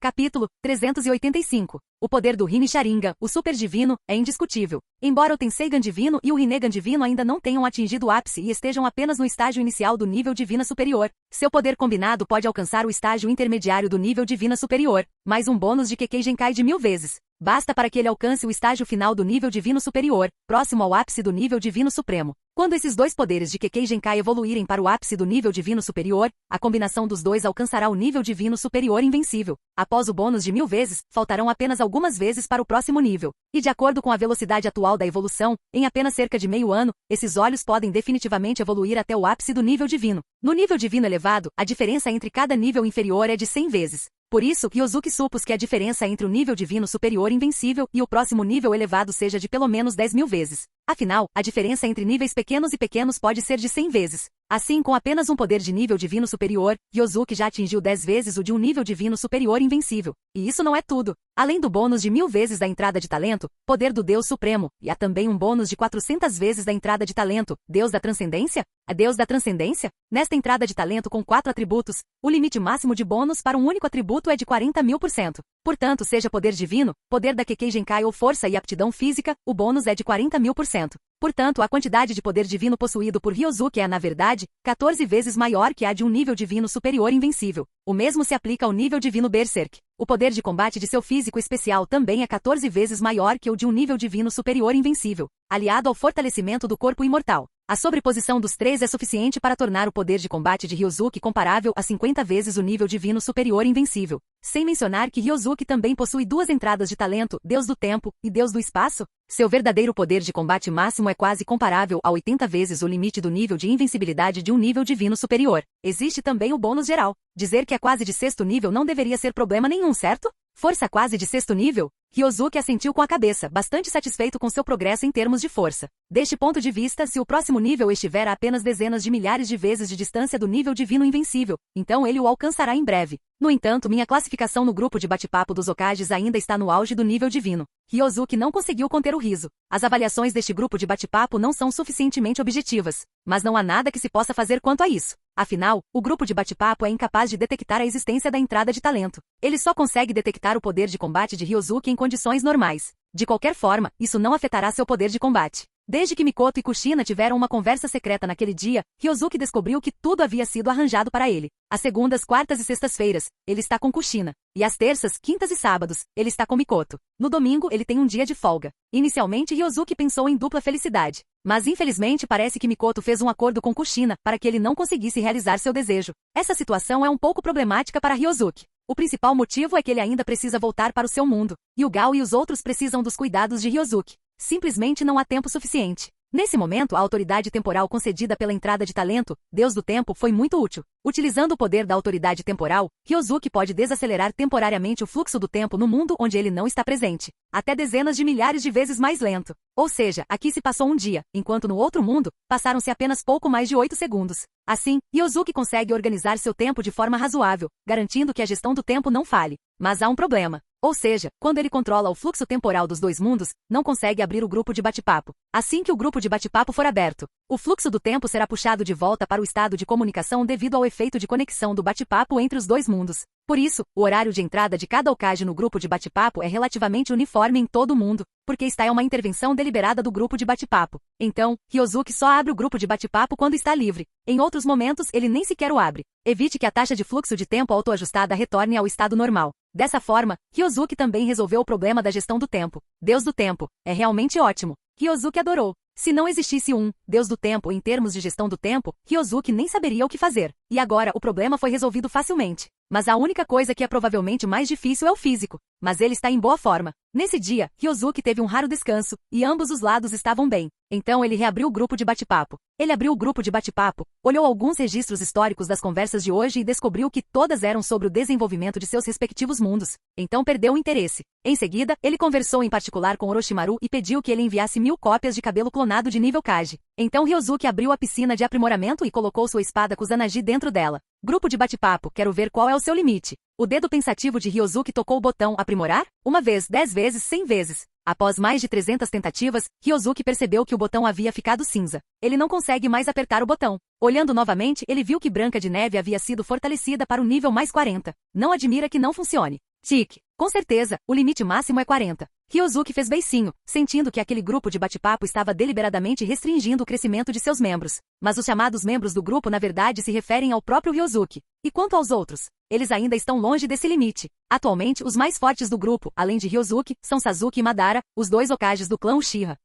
Capítulo 385. O poder do Rinne Sharingan, o super divino, é indiscutível. Embora o Tenseigan divino e o Rinnegan divino ainda não tenham atingido o ápice e estejam apenas no estágio inicial do nível divina superior, seu poder combinado pode alcançar o estágio intermediário do nível divina superior, mais um bônus de Kekkei Genkai de 1000 vezes. Basta para que ele alcance o estágio final do nível divino superior, próximo ao ápice do nível divino supremo. Quando esses dois poderes de Kekkei Genkai evoluírem para o ápice do nível divino superior, a combinação dos dois alcançará o nível divino superior invencível. Após o bônus de 1000 vezes, faltarão apenas algumas vezes para o próximo nível. E de acordo com a velocidade atual da evolução, em apenas cerca de meio ano, esses olhos podem definitivamente evoluir até o ápice do nível divino. No nível divino elevado, a diferença entre cada nível inferior é de 100 vezes. Por isso, Ryozuki supôs que a diferença entre o nível divino superior invencível e o próximo nível elevado seja de pelo menos 10.000 vezes. Afinal, a diferença entre níveis pequenos e pequenos pode ser de 100 vezes. Assim, com apenas um poder de nível divino superior, Ryozuki já atingiu 10 vezes o de um nível divino superior invencível. E isso não é tudo. Além do bônus de 1000 vezes da entrada de talento, poder do Deus Supremo, e há também um bônus de 400 vezes da entrada de talento, Deus da Transcendência? A Deus da Transcendência? Nesta entrada de talento com 4 atributos, o limite máximo de bônus para um único atributo é de 40.000%. Portanto, seja poder divino, poder da Kekkei Genkai ou força e aptidão física, o bônus é de 40.000%. Portanto, a quantidade de poder divino possuído por Ryozuki é, na verdade, 14 vezes maior que a de um nível divino superior invencível. O mesmo se aplica ao nível divino Berserk. O poder de combate de seu físico especial também é 14 vezes maior que o de um nível divino superior invencível, aliado ao fortalecimento do corpo imortal. A sobreposição dos três é suficiente para tornar o poder de combate de Ryozuki comparável a 50 vezes o nível divino superior invencível. Sem mencionar que Ryozuki também possui 2 entradas de talento, Deus do Tempo e Deus do Espaço. Seu verdadeiro poder de combate máximo é quase comparável a 80 vezes o limite do nível de invencibilidade de um nível divino superior. Existe também o bônus geral. Dizer que é quase de 6º nível não deveria ser problema nenhum, certo? Força quase de 6º nível? Ryozuki assentiu com a cabeça, bastante satisfeito com seu progresso em termos de força. Deste ponto de vista, se o próximo nível estiver a apenas dezenas de milhares de vezes de distância do nível divino invencível, então ele o alcançará em breve. No entanto, minha classificação no grupo de bate-papo dos Hokages ainda está no auge do nível divino. Ryozuki não conseguiu conter o riso. As avaliações deste grupo de bate-papo não são suficientemente objetivas. Mas não há nada que se possa fazer quanto a isso. Afinal, o grupo de bate-papo é incapaz de detectar a existência da entrada de talento. Ele só consegue detectar o poder de combate de Ryozuki em condições normais. De qualquer forma, isso não afetará seu poder de combate. Desde que Mikoto e Kushina tiveram uma conversa secreta naquele dia, Ryozuki descobriu que tudo havia sido arranjado para ele. Às segundas, quartas e sextas-feiras, ele está com Kushina. E às terças, quintas e sábados, ele está com Mikoto. No domingo, ele tem um dia de folga. Inicialmente, Ryozuki pensou em dupla felicidade. Mas infelizmente parece que Mikoto fez um acordo com Kushina para que ele não conseguisse realizar seu desejo. Essa situação é um pouco problemática para Ryozuki. O principal motivo é que ele ainda precisa voltar para o seu mundo. E o Gao e os outros precisam dos cuidados de Ryozuki. Simplesmente não há tempo suficiente. Nesse momento, a autoridade temporal concedida pela entrada de talento, Deus do Tempo, foi muito útil. Utilizando o poder da autoridade temporal, Ryozuki pode desacelerar temporariamente o fluxo do tempo no mundo onde ele não está presente, até dezenas de milhares de vezes mais lento. Ou seja, aqui se passou um dia, enquanto no outro mundo, passaram-se apenas pouco mais de 8 segundos. Assim, Ryozuki consegue organizar seu tempo de forma razoável, garantindo que a gestão do tempo não falhe. Mas há um problema. Ou seja, quando ele controla o fluxo temporal dos dois mundos, não consegue abrir o grupo de bate-papo. Assim que o grupo de bate-papo for aberto, o fluxo do tempo será puxado de volta para o estado de comunicação devido ao efeito de conexão do bate-papo entre os dois mundos. Por isso, o horário de entrada de cada Hokage no grupo de bate-papo é relativamente uniforme em todo o mundo, porque esta é uma intervenção deliberada do grupo de bate-papo. Então, Ryozuki só abre o grupo de bate-papo quando está livre. Em outros momentos, ele nem sequer o abre. Evite que a taxa de fluxo de tempo autoajustada retorne ao estado normal. Dessa forma, Ryozuki também resolveu o problema da gestão do tempo. Deus do tempo. É realmente ótimo. Ryozuki adorou. Se não existisse um Deus do tempo em termos de gestão do tempo, Ryozuki nem saberia o que fazer. E agora o problema foi resolvido facilmente. Mas a única coisa que é provavelmente mais difícil é o físico. Mas ele está em boa forma. Nesse dia, Ryozuki teve um raro descanso, e ambos os lados estavam bem. Então ele reabriu o grupo de bate-papo. Ele abriu o grupo de bate-papo, olhou alguns registros históricos das conversas de hoje e descobriu que todas eram sobre o desenvolvimento de seus respectivos mundos. Então perdeu o interesse. Em seguida, ele conversou em particular com Orochimaru e pediu que ele enviasse 1000 cópias de cabelo clonado de nível Kage. Então Ryozuki abriu a piscina de aprimoramento e colocou sua espada Kusanagi dentro dela. Grupo de bate-papo, quero ver qual é o seu limite. O dedo pensativo de Ryozuki tocou o botão aprimorar? 1 vez, 10 vezes, 100 vezes. Após mais de 300 tentativas, Ryozuki percebeu que o botão havia ficado cinza. Ele não consegue mais apertar o botão. Olhando novamente, ele viu que Branca de Neve havia sido fortalecida para o nível mais 40. Não admira que não funcione. Tic. Com certeza, o limite máximo é 40. Ryozuki fez beicinho, sentindo que aquele grupo de bate-papo estava deliberadamente restringindo o crescimento de seus membros. Mas os chamados membros do grupo na verdade se referem ao próprio Ryozuki. E quanto aos outros? Eles ainda estão longe desse limite. Atualmente, os mais fortes do grupo, além de Ryozuki, são Sasuke e Madara, os 2 Hokages do clã Uchiha.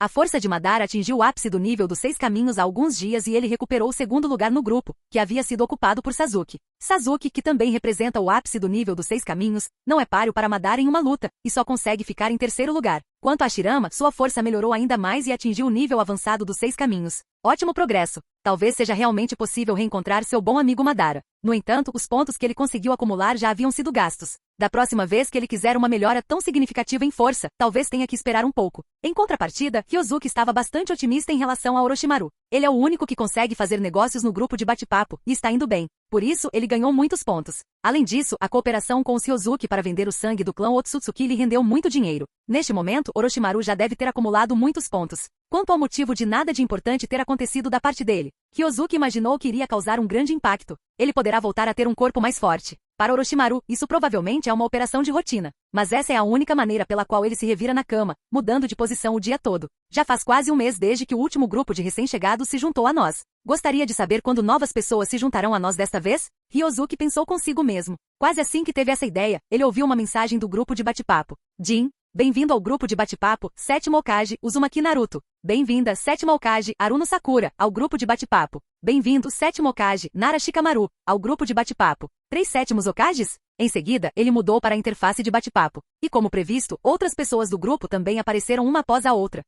A força de Madara atingiu o ápice do nível dos 6 caminhos há alguns dias e ele recuperou o segundo lugar no grupo, que havia sido ocupado por Sasuke. Sasuke, que também representa o ápice do nível dos 6 caminhos, não é páreo para Madara em uma luta, e só consegue ficar em terceiro lugar. Quanto a Hashirama, sua força melhorou ainda mais e atingiu o nível avançado dos 6 caminhos. Ótimo progresso. Talvez seja realmente possível reencontrar seu bom amigo Madara. No entanto, os pontos que ele conseguiu acumular já haviam sido gastos. Da próxima vez que ele quiser uma melhora tão significativa em força, talvez tenha que esperar um pouco. Em contrapartida, Ryozuki estava bastante otimista em relação a Orochimaru. Ele é o único que consegue fazer negócios no grupo de bate-papo, e está indo bem. Por isso, ele ganhou muitos pontos. Além disso, a cooperação com os Ryozuki para vender o sangue do clã Otsutsuki lhe rendeu muito dinheiro. Neste momento, Orochimaru já deve ter acumulado muitos pontos. Quanto ao motivo de nada de importante ter acontecido da parte dele, Ryozuki imaginou que iria causar um grande impacto. Ele poderá voltar a ter um corpo mais forte. Para Orochimaru, isso provavelmente é uma operação de rotina. Mas essa é a única maneira pela qual ele se revira na cama, mudando de posição o dia todo. Já faz quase um mês desde que o último grupo de recém-chegados se juntou a nós. Gostaria de saber quando novas pessoas se juntarão a nós desta vez? Ryozuki pensou consigo mesmo. Quase assim que teve essa ideia, ele ouviu uma mensagem do grupo de bate-papo. Jin, bem-vindo ao grupo de bate-papo, 7º Hokage, Uzumaki Naruto. Bem-vinda, 7ª Hokage, Aruno Sakura, ao grupo de bate-papo. Bem-vindo, 7º Hokage, Nara Shikamaru, ao grupo de bate-papo. 3 7º Hokages? Em seguida, ele mudou para a interface de bate-papo. E como previsto, outras pessoas do grupo também apareceram uma após a outra.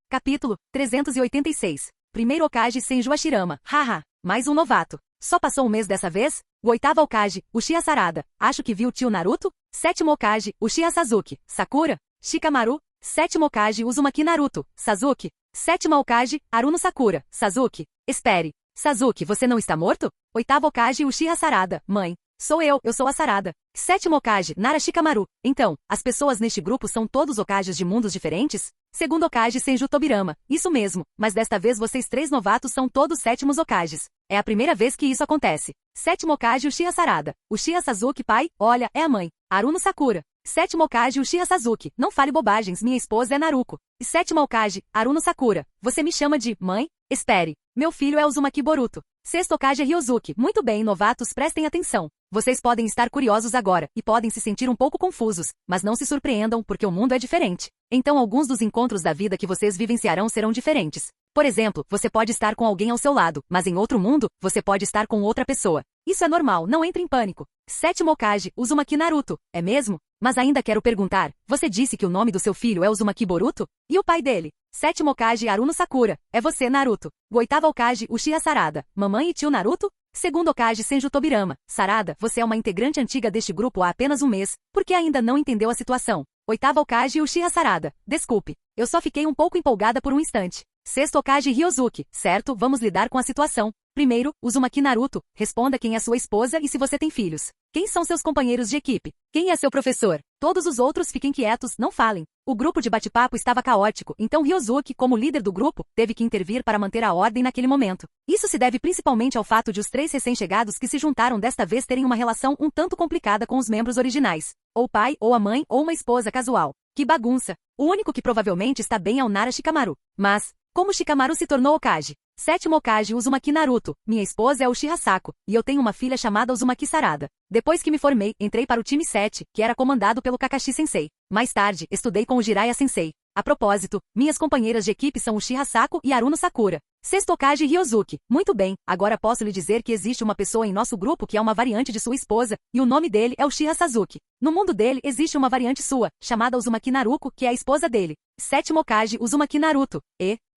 Capítulo 386. Primeiro Hokage Senju Hashirama. Haha, mais um novato. Só passou um mês dessa vez? O 8º Hokage, Uchiha Sarada. Acho que viu o tio Naruto? 7º Hokage, Uchiha Sasuke. Sakura? Shikamaru? 7º Hokage Uzumaki Naruto. Sasuke? 7ª Hokage, Aruno Sakura. Sasuke? Espere. Sasuke, você não está morto? 8º Hokage Uchiha Sarada. Mãe. Sou eu sou a Sarada. 7º Hokage, Nara Shikamaru. Então, as pessoas neste grupo são todos Hokages de mundos diferentes? 2º Hokage Senju Tobirama. Isso mesmo, mas desta vez vocês 3 novatos são todos 7º Hokages. É a primeira vez que isso acontece. 7º Hokage Uchiha Sarada. Uchiha Sasuke pai, olha, é a mãe. Aruno Sakura. 7º Hokage Uchiha Sasuke. Não fale bobagens, minha esposa é Naruko. E 7ª Hokage, Aruno Sakura. Você me chama de mãe? Espere. Meu filho é Uzumaki Boruto. 6º Hokage Ryozuki. Muito bem, novatos, prestem atenção. Vocês podem estar curiosos agora, e podem se sentir um pouco confusos, mas não se surpreendam porque o mundo é diferente. Então alguns dos encontros da vida que vocês vivenciarão serão diferentes. Por exemplo, você pode estar com alguém ao seu lado, mas em outro mundo, você pode estar com outra pessoa. Isso é normal, não entre em pânico. 7º Hokage, Uzumaki Naruto. É mesmo? Mas ainda quero perguntar, você disse que o nome do seu filho é Uzumaki Boruto? E o pai dele? 7º Hokage Aruno Sakura. É você, Naruto. O 8º Hokage Uchiha Sarada. Mamãe e tio Naruto? 2º Hokage Senju Tobirama. Sarada, você é uma integrante antiga deste grupo há apenas um mês, porque ainda não entendeu a situação. 8º Hokage Uchiha Sarada. Desculpe. Eu só fiquei um pouco empolgada por um instante. Sexto Hokage Ryozuki, certo, vamos lidar com a situação. Primeiro, Uzumaki Naruto, responda quem é sua esposa e se você tem filhos. Quem são seus companheiros de equipe? Quem é seu professor? Todos os outros fiquem quietos, não falem. O grupo de bate-papo estava caótico, então Ryozuki, como líder do grupo, teve que intervir para manter a ordem naquele momento. Isso se deve principalmente ao fato de os 3 recém-chegados que se juntaram desta vez terem uma relação um tanto complicada com os membros originais. Ou o pai, ou a mãe, ou uma esposa casual. Que bagunça! O único que provavelmente está bem é o Nara Shikamaru. Mas, como Shikamaru se tornou Hokage? Sétimo Hokage Uzumaki Naruto, minha esposa é Uchiha Sako, e eu tenho uma filha chamada Uzumaki Sarada. Depois que me formei, entrei para o time 7, que era comandado pelo Kakashi Sensei. Mais tarde, estudei com o Jiraiya Sensei. A propósito, minhas companheiras de equipe são Uchiha Sako e Aruno Sakura. Sexto Hokage Ryozuki. Muito bem, agora posso lhe dizer que existe uma pessoa em nosso grupo que é uma variante de sua esposa, e o nome dele é Uchiha Sasuke. No mundo dele existe uma variante sua, chamada Uzumaki Naruto, que é a esposa dele. Sétimo Hokage Uzumaki Naruto.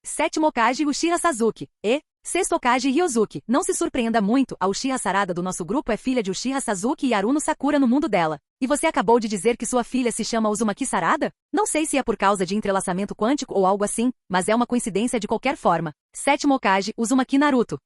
Sétimo Hokage Uchiha Sasuke. Sexto Hokage Ryozuki. Não se surpreenda muito, a Uchiha Sarada do nosso grupo é filha de Uchiha Sasuke e Aruno Sakura no mundo dela. E você acabou de dizer que sua filha se chama Uzumaki Sarada? Não sei se é por causa de entrelaçamento quântico ou algo assim, mas é uma coincidência de qualquer forma. Sétimo Hokage Uzumaki Naruto.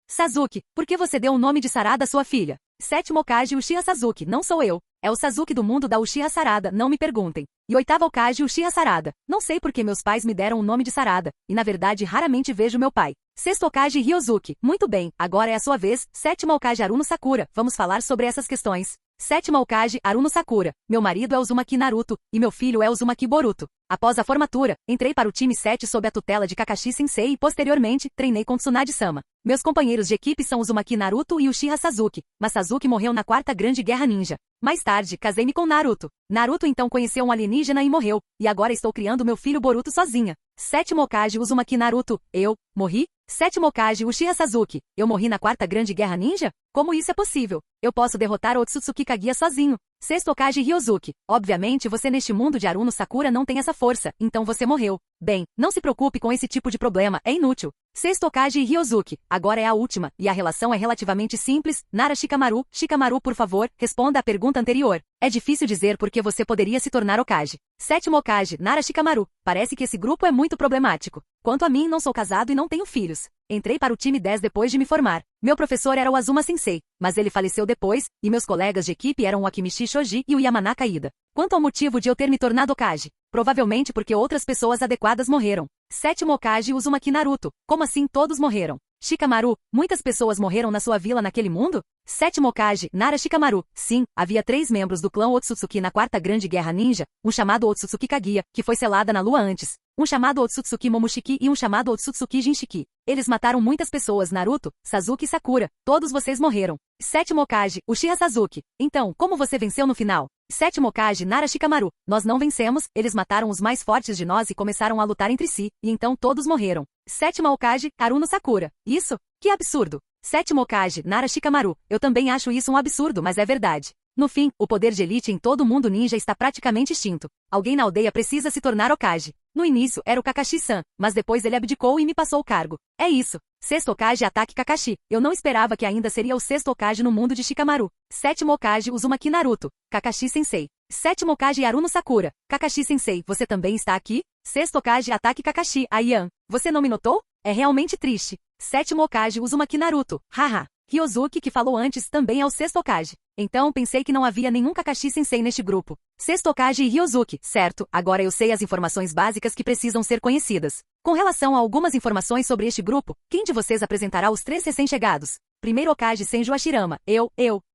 Sasuke, por que você deu o nome de Sarada à sua filha? Sétimo Hokage Uchiha Sasuke, não sou eu. É o Sasuke do mundo da Uchiha Sarada, não me perguntem. E oitavo Hokage Uchiha Sarada. Não sei por que meus pais me deram o nome de Sarada, e na verdade raramente vejo meu pai. Sexto Hokage Ryozuki. Muito bem, agora é a sua vez. Sétima Hokage Aruno Sakura. Vamos falar sobre essas questões. Sétima Hokage Aruno Sakura. Meu marido é Uzumaki Naruto, e meu filho é Uzumaki Boruto. Após a formatura, entrei para o time 7 sob a tutela de Kakashi Sensei e posteriormente, treinei com Tsunade-sama. Meus companheiros de equipe são Uzumaki Naruto e Uchiha Sasuke, mas Sasuke morreu na quarta grande guerra ninja. Mais tarde, casei-me com Naruto. Naruto então conheceu um alienígena e morreu, e agora estou criando meu filho Boruto sozinha. Sétimo Hokage Uzumaki Naruto. Eu morri? Sétimo Hokage Uchiha Sasuke. Eu morri na quarta grande guerra ninja? Como isso é possível? Eu posso derrotar Otsutsuki Kaguya sozinho. Sexto Hokage Ryozuki. Obviamente você neste mundo de Aruno Sakura não tem essa força, então você morreu. Bem, não se preocupe com esse tipo de problema, é inútil. Sexto Hokage Ryozuki. Agora é a última, e a relação é relativamente simples. Nara Shikamaru. Shikamaru, por favor, responda à pergunta anterior. É difícil dizer por que você poderia se tornar Hokage. Sétimo Hokage, Nara Shikamaru. Parece que esse grupo é muito problemático. Quanto a mim, não sou casado e não tenho filhos. Entrei para o time 10 depois de me formar. Meu professor era o Azuma Sensei, mas ele faleceu depois, e meus colegas de equipe eram o Akimichi Shoji e o Yamanaka Ida. Quanto ao motivo de eu ter me tornado Hokage, provavelmente porque outras pessoas adequadas morreram. Sétimo Hokage Uzumaki Naruto. Como assim todos morreram? Shikamaru, muitas pessoas morreram na sua vila naquele mundo? Sétimo Hokage, Nara Shikamaru. Sim, havia 3 membros do clã Otsutsuki na quarta grande guerra ninja, um chamado Otsutsuki Kaguya, que foi selada na lua antes, um chamado Otsutsuki Momoshiki e um chamado Otsutsuki Jinchiki. Eles mataram muitas pessoas, Naruto, Sasuke e Sakura. Todos vocês morreram. Sétimo Hokage, Uchiha Sasuke. Então, como você venceu no final? Sétimo Hokage, Nara Shikamaru. Nós não vencemos, eles mataram os mais fortes de nós e começaram a lutar entre si, e então todos morreram. Sétima Hokage, Aruno Sakura. Isso? Que absurdo! Sétimo Hokage, Nara Shikamaru. Eu também acho isso um absurdo, mas é verdade. No fim, o poder de elite em todo o mundo ninja está praticamente extinto. Alguém na aldeia precisa se tornar Hokage. No início, era o Kakashi-san, mas depois ele abdicou e me passou o cargo. É isso. Sexto Hokage ataque Kakashi. Eu não esperava que ainda seria o sexto Hokage no mundo de Shikamaru. Sétimo Hokage Uzumaki Naruto. Kakashi Sensei. Sétimo Hokage Aruno Sakura. Kakashi Sensei, você também está aqui? Sexto Hokage ataque Kakashi. Aiyan. Você não me notou? É realmente triste. Sétimo Hokage Uzumaki Naruto. Haha. Ryozuki, que falou antes, também é o sexto Hokage. Então pensei que não havia nenhum Kakashi Sensei neste grupo. Sexto Hokage Ryozuki. Certo, agora eu sei as informações básicas que precisam ser conhecidas. Com relação a algumas informações sobre este grupo, quem de vocês apresentará os 3 recém-chegados? Primeiro Hokage Senju Hashirama. Eu.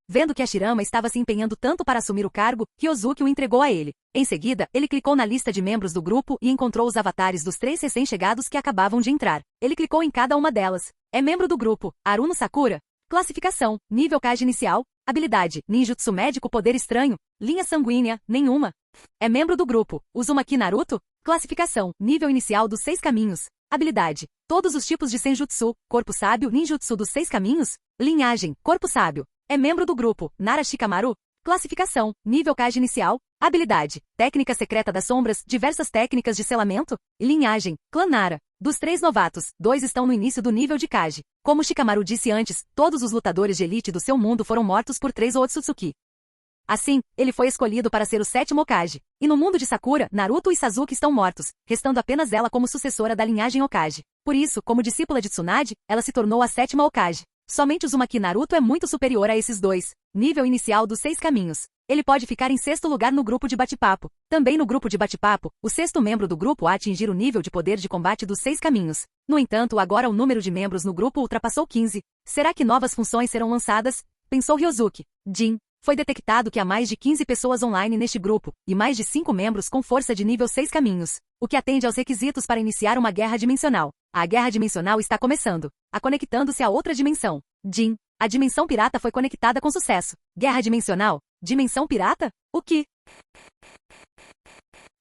Vendo que Hashirama estava se empenhando tanto para assumir o cargo, Ryozuki o entregou a ele. Em seguida, ele clicou na lista de membros do grupo e encontrou os avatares dos 3 recém-chegados que acabavam de entrar. Ele clicou em cada uma delas. É membro do grupo. Aruno Sakura. Classificação. Nível Hokage inicial. Habilidade. Ninjutsu médico poder estranho. Linha sanguínea. Nenhuma. É membro do grupo. Uzumaki Naruto. Classificação. Nível inicial dos 6 caminhos. Habilidade. Todos os tipos de Senjutsu. Corpo sábio. Ninjutsu dos 6 caminhos. Linhagem. Corpo sábio. É membro do grupo. Nara Shikamaru. Classificação. Nível Hokage inicial. Habilidade. Técnica secreta das sombras. Diversas técnicas de selamento. Linhagem. Clã Nara. Dos 3 novatos, 2 estão no início do nível de Kage. Como Shikamaru disse antes, todos os lutadores de elite do seu mundo foram mortos por 3 Otsutsuki. Assim, ele foi escolhido para ser o 7º Hokage. E no mundo de Sakura, Naruto e Sasuke estão mortos, restando apenas ela como sucessora da linhagem Hokage. Por isso, como discípula de Tsunade, ela se tornou a 7ª Hokage. Somente Uzumaki Naruto é muito superior a esses dois. Nível inicial dos 6 caminhos. Ele pode ficar em 6º lugar no grupo de bate-papo. Também no grupo de bate-papo, o 6º membro do grupo a atingir o nível de poder de combate dos 6 caminhos. No entanto, agora o número de membros no grupo ultrapassou 15. Será que novas funções serão lançadas? Pensou Ryozuki. Jin. Foi detectado que há mais de 15 pessoas online neste grupo, e mais de 5 membros com força de nível 6 caminhos, o que atende aos requisitos para iniciar uma guerra dimensional. A guerra dimensional está começando, conectando-se a outra dimensão. Jin. A dimensão pirata foi conectada com sucesso. Guerra dimensional? Dimensão pirata? O que?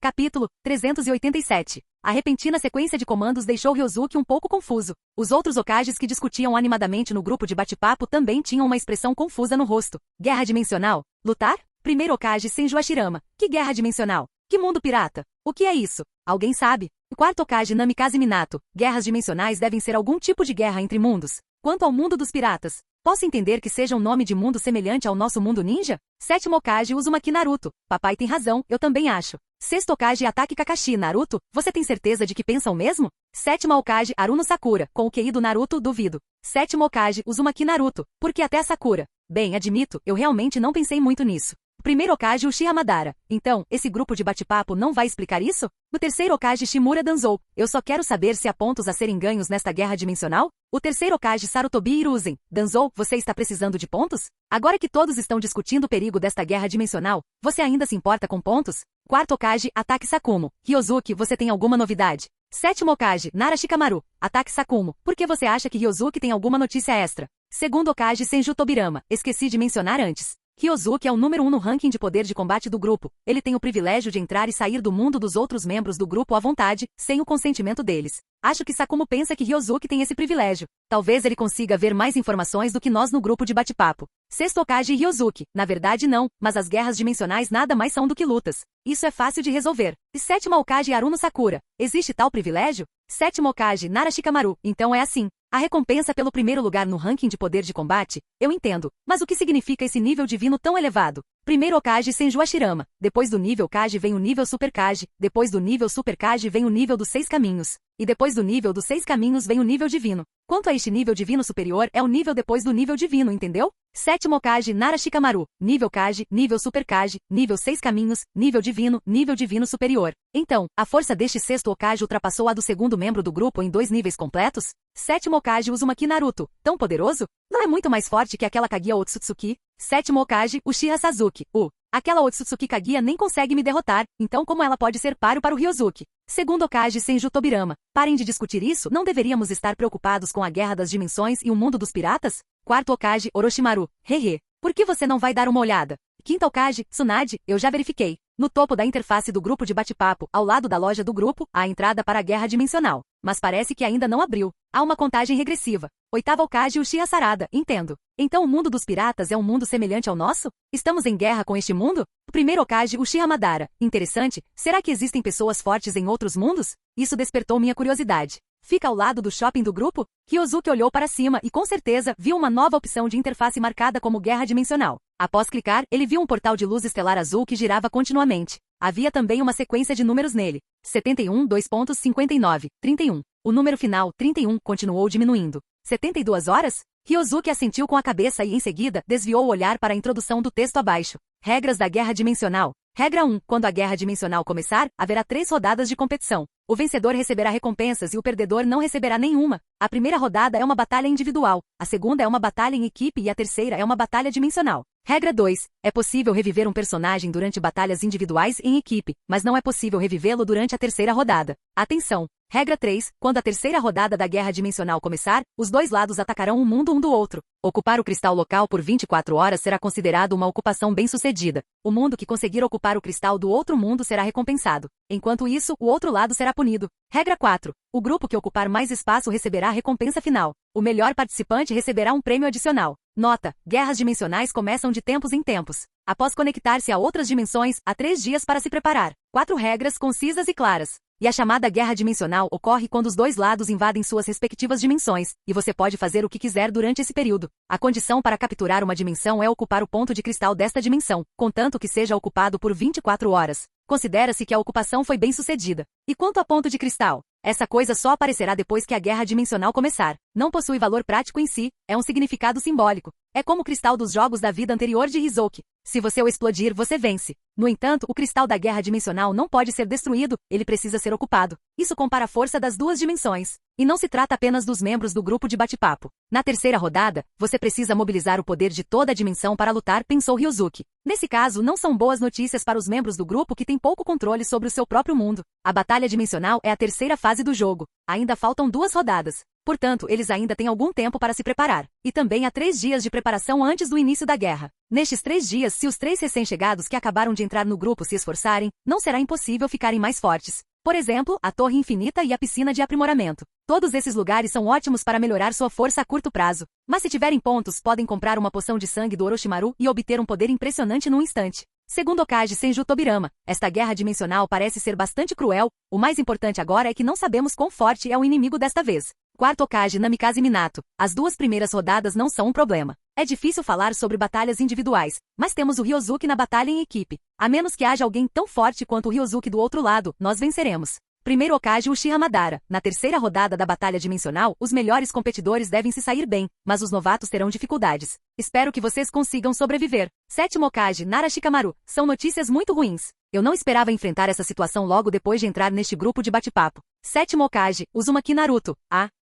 Capítulo 387. A repentina sequência de comandos deixou Ryozuki um pouco confuso. Os outros Hokages que discutiam animadamente no grupo de bate-papo também tinham uma expressão confusa no rosto. Guerra dimensional? Lutar? Primeiro Hokage Senju Hashirama. Que guerra dimensional? Que mundo pirata? O que é isso? Alguém sabe? O quarto Hokage Namikaze Minato. Guerras dimensionais devem ser algum tipo de guerra entre mundos. Quanto ao mundo dos piratas, posso entender que seja um nome de mundo semelhante ao nosso mundo ninja? 7º Hokage Uzumaki Naruto. Papai tem razão, eu também acho. 6º Hokage Ataque Kakashi Naruto, você tem certeza de que pensa o mesmo? 7ª Hokage Aruno Sakura, com o QI do Naruto, duvido. 7º Hokage Uzumaki Naruto, porque até Sakura. Bem, admito, eu realmente não pensei muito nisso. O primeiro Hokage Uchiha Madara. Então, esse grupo de bate-papo não vai explicar isso? O terceiro Hokage Shimura Danzou. Eu só quero saber se há pontos a serem ganhos nesta guerra dimensional? O terceiro Hokage Sarutobi Hiruzen. Danzou, você está precisando de pontos? Agora que todos estão discutindo o perigo desta guerra dimensional, você ainda se importa com pontos? Quarto Hokage Ataque Sakumo. Ryozuki, você tem alguma novidade? 7º Hokage Nara Shikamaru. Ataque Sakumo. Por que você acha que Ryozuki tem alguma notícia extra? Segundo Hokage Senju Tobirama. Esqueci de mencionar antes. Ryozuki é o número 1 no ranking de poder de combate do grupo. Ele tem o privilégio de entrar e sair do mundo dos outros membros do grupo à vontade, sem o consentimento deles. Acho que Sakumo pensa que Ryozuki tem esse privilégio. Talvez ele consiga ver mais informações do que nós no grupo de bate-papo. 6º Hokage Ryozuki. Na verdade não, mas as guerras dimensionais nada mais são do que lutas. Isso é fácil de resolver. E 7ª Hokage Aruno Sakura. Existe tal privilégio? 7º Hokage Nara Shikamaru. Então é assim. A recompensa pelo primeiro lugar no ranking de poder de combate? Eu entendo. Mas o que significa esse nível divino tão elevado? Primeiro Hokage Senju Hashirama. Depois do nível Kage vem o nível Super Kage. Depois do nível Super Kage vem o nível dos 6 caminhos. E depois do nível dos 6 caminhos vem o nível divino. Quanto a este nível divino superior é o nível depois do nível divino, entendeu? 7º Hokage Nara Shikamaru. Nível Kage, nível Super Kage, nível 6 caminhos, nível divino superior. Então, a força deste 6º Hokage ultrapassou a do segundo membro do grupo em 2 níveis completos? 7º Hokage Uzumaki Naruto. Tão poderoso? Não é muito mais forte que aquela Kaguya Otsutsuki? 7º Hokage Uchiha Sasuke. Aquela Otsutsuki Kaguya nem consegue me derrotar, então como ela pode ser páreo para o Ryozuki? Segundo Hokage Senju Tobirama. Parem de discutir isso, não deveríamos estar preocupados com a guerra das dimensões e o mundo dos piratas? Quarto Hokage Orochimaru. Hehe. Por que você não vai dar uma olhada? Quinto Hokage Tsunade, eu já verifiquei. No topo da interface do grupo de bate-papo, ao lado da loja do grupo, há a entrada para a guerra dimensional. Mas parece que ainda não abriu. Há uma contagem regressiva. Oitavo Hokage Uchiha Sarada, entendo. Então o mundo dos piratas é um mundo semelhante ao nosso? Estamos em guerra com este mundo? O primeiro Hokage Uchiha Madara. Interessante, será que existem pessoas fortes em outros mundos? Isso despertou minha curiosidade. Fica ao lado do shopping do grupo? Ryozuki olhou para cima e com certeza viu uma nova opção de interface marcada como guerra dimensional. Após clicar, ele viu um portal de luz estelar azul que girava continuamente. Havia também uma sequência de números nele. 71, 2.59, 31. O número final, 31, continuou diminuindo. 72 horas? Ryozuki assentiu com a cabeça e, em seguida, desviou o olhar para a introdução do texto abaixo. Regras da guerra dimensional. Regra 1. Quando a guerra dimensional começar, haverá 3 rodadas de competição. O vencedor receberá recompensas e o perdedor não receberá nenhuma. A primeira rodada é uma batalha individual, a segunda é uma batalha em equipe e a terceira é uma batalha dimensional. Regra 2. É possível reviver um personagem durante batalhas individuais em equipe, mas não é possível revivê-lo durante a terceira rodada. Atenção! Regra 3. Quando a terceira rodada da guerra dimensional começar, os dois lados atacarão um mundo um do outro. Ocupar o cristal local por 24 horas será considerado uma ocupação bem-sucedida. O mundo que conseguir ocupar o cristal do outro mundo será recompensado. Enquanto isso, o outro lado será punido. Regra 4. O grupo que ocupar mais espaço receberá a recompensa final. O melhor participante receberá um prêmio adicional. Nota: guerras dimensionais começam de tempos em tempos. Após conectar-se a outras dimensões, há 3 dias para se preparar. 4 regras concisas e claras. E a chamada guerra dimensional ocorre quando os dois lados invadem suas respectivas dimensões, e você pode fazer o que quiser durante esse período. A condição para capturar uma dimensão é ocupar o ponto de cristal desta dimensão, contanto que seja ocupado por 24 horas. Considera-se que a ocupação foi bem sucedida. E quanto a ponto de cristal? Essa coisa só aparecerá depois que a guerra dimensional começar. Não possui valor prático em si, é um significado simbólico. É como o cristal dos jogos da vida anterior de Hisoki. Se você o explodir, você vence. No entanto, o cristal da guerra dimensional não pode ser destruído, ele precisa ser ocupado. Isso compara a força das duas dimensões. E não se trata apenas dos membros do grupo de bate-papo. Na terceira rodada, você precisa mobilizar o poder de toda a dimensão para lutar, pensou Ryozuki. Nesse caso, não são boas notícias para os membros do grupo que têm pouco controle sobre o seu próprio mundo. A batalha dimensional é a terceira fase do jogo. Ainda faltam 2 rodadas. Portanto, eles ainda têm algum tempo para se preparar. E também há 3 dias de preparação antes do início da guerra. Nestes 3 dias, se os 3 recém-chegados que acabaram de entrar no grupo se esforçarem, não será impossível ficarem mais fortes. Por exemplo, a Torre Infinita e a Piscina de Aprimoramento. Todos esses lugares são ótimos para melhorar sua força a curto prazo. Mas se tiverem pontos, podem comprar uma poção de sangue do Orochimaru e obter um poder impressionante num instante. Segundo Okage Senju Tobirama, esta guerra dimensional parece ser bastante cruel. O mais importante agora é que não sabemos quão forte é o inimigo desta vez. Quarto Okage Namikaze Minato. As 2 primeiras rodadas não são um problema. É difícil falar sobre batalhas individuais, mas temos o Ryozuki na batalha em equipe. A menos que haja alguém tão forte quanto o Ryozuki do outro lado, nós venceremos. Primeiro Okage Uchiha Madara. Na terceira rodada da batalha dimensional, os melhores competidores devem se sair bem, mas os novatos terão dificuldades. Espero que vocês consigam sobreviver. Sétimo Okage Nara Shikamaru. São notícias muito ruins. Eu não esperava enfrentar essa situação logo depois de entrar neste grupo de bate-papo. Sétimo Okage Uzumaki Naruto.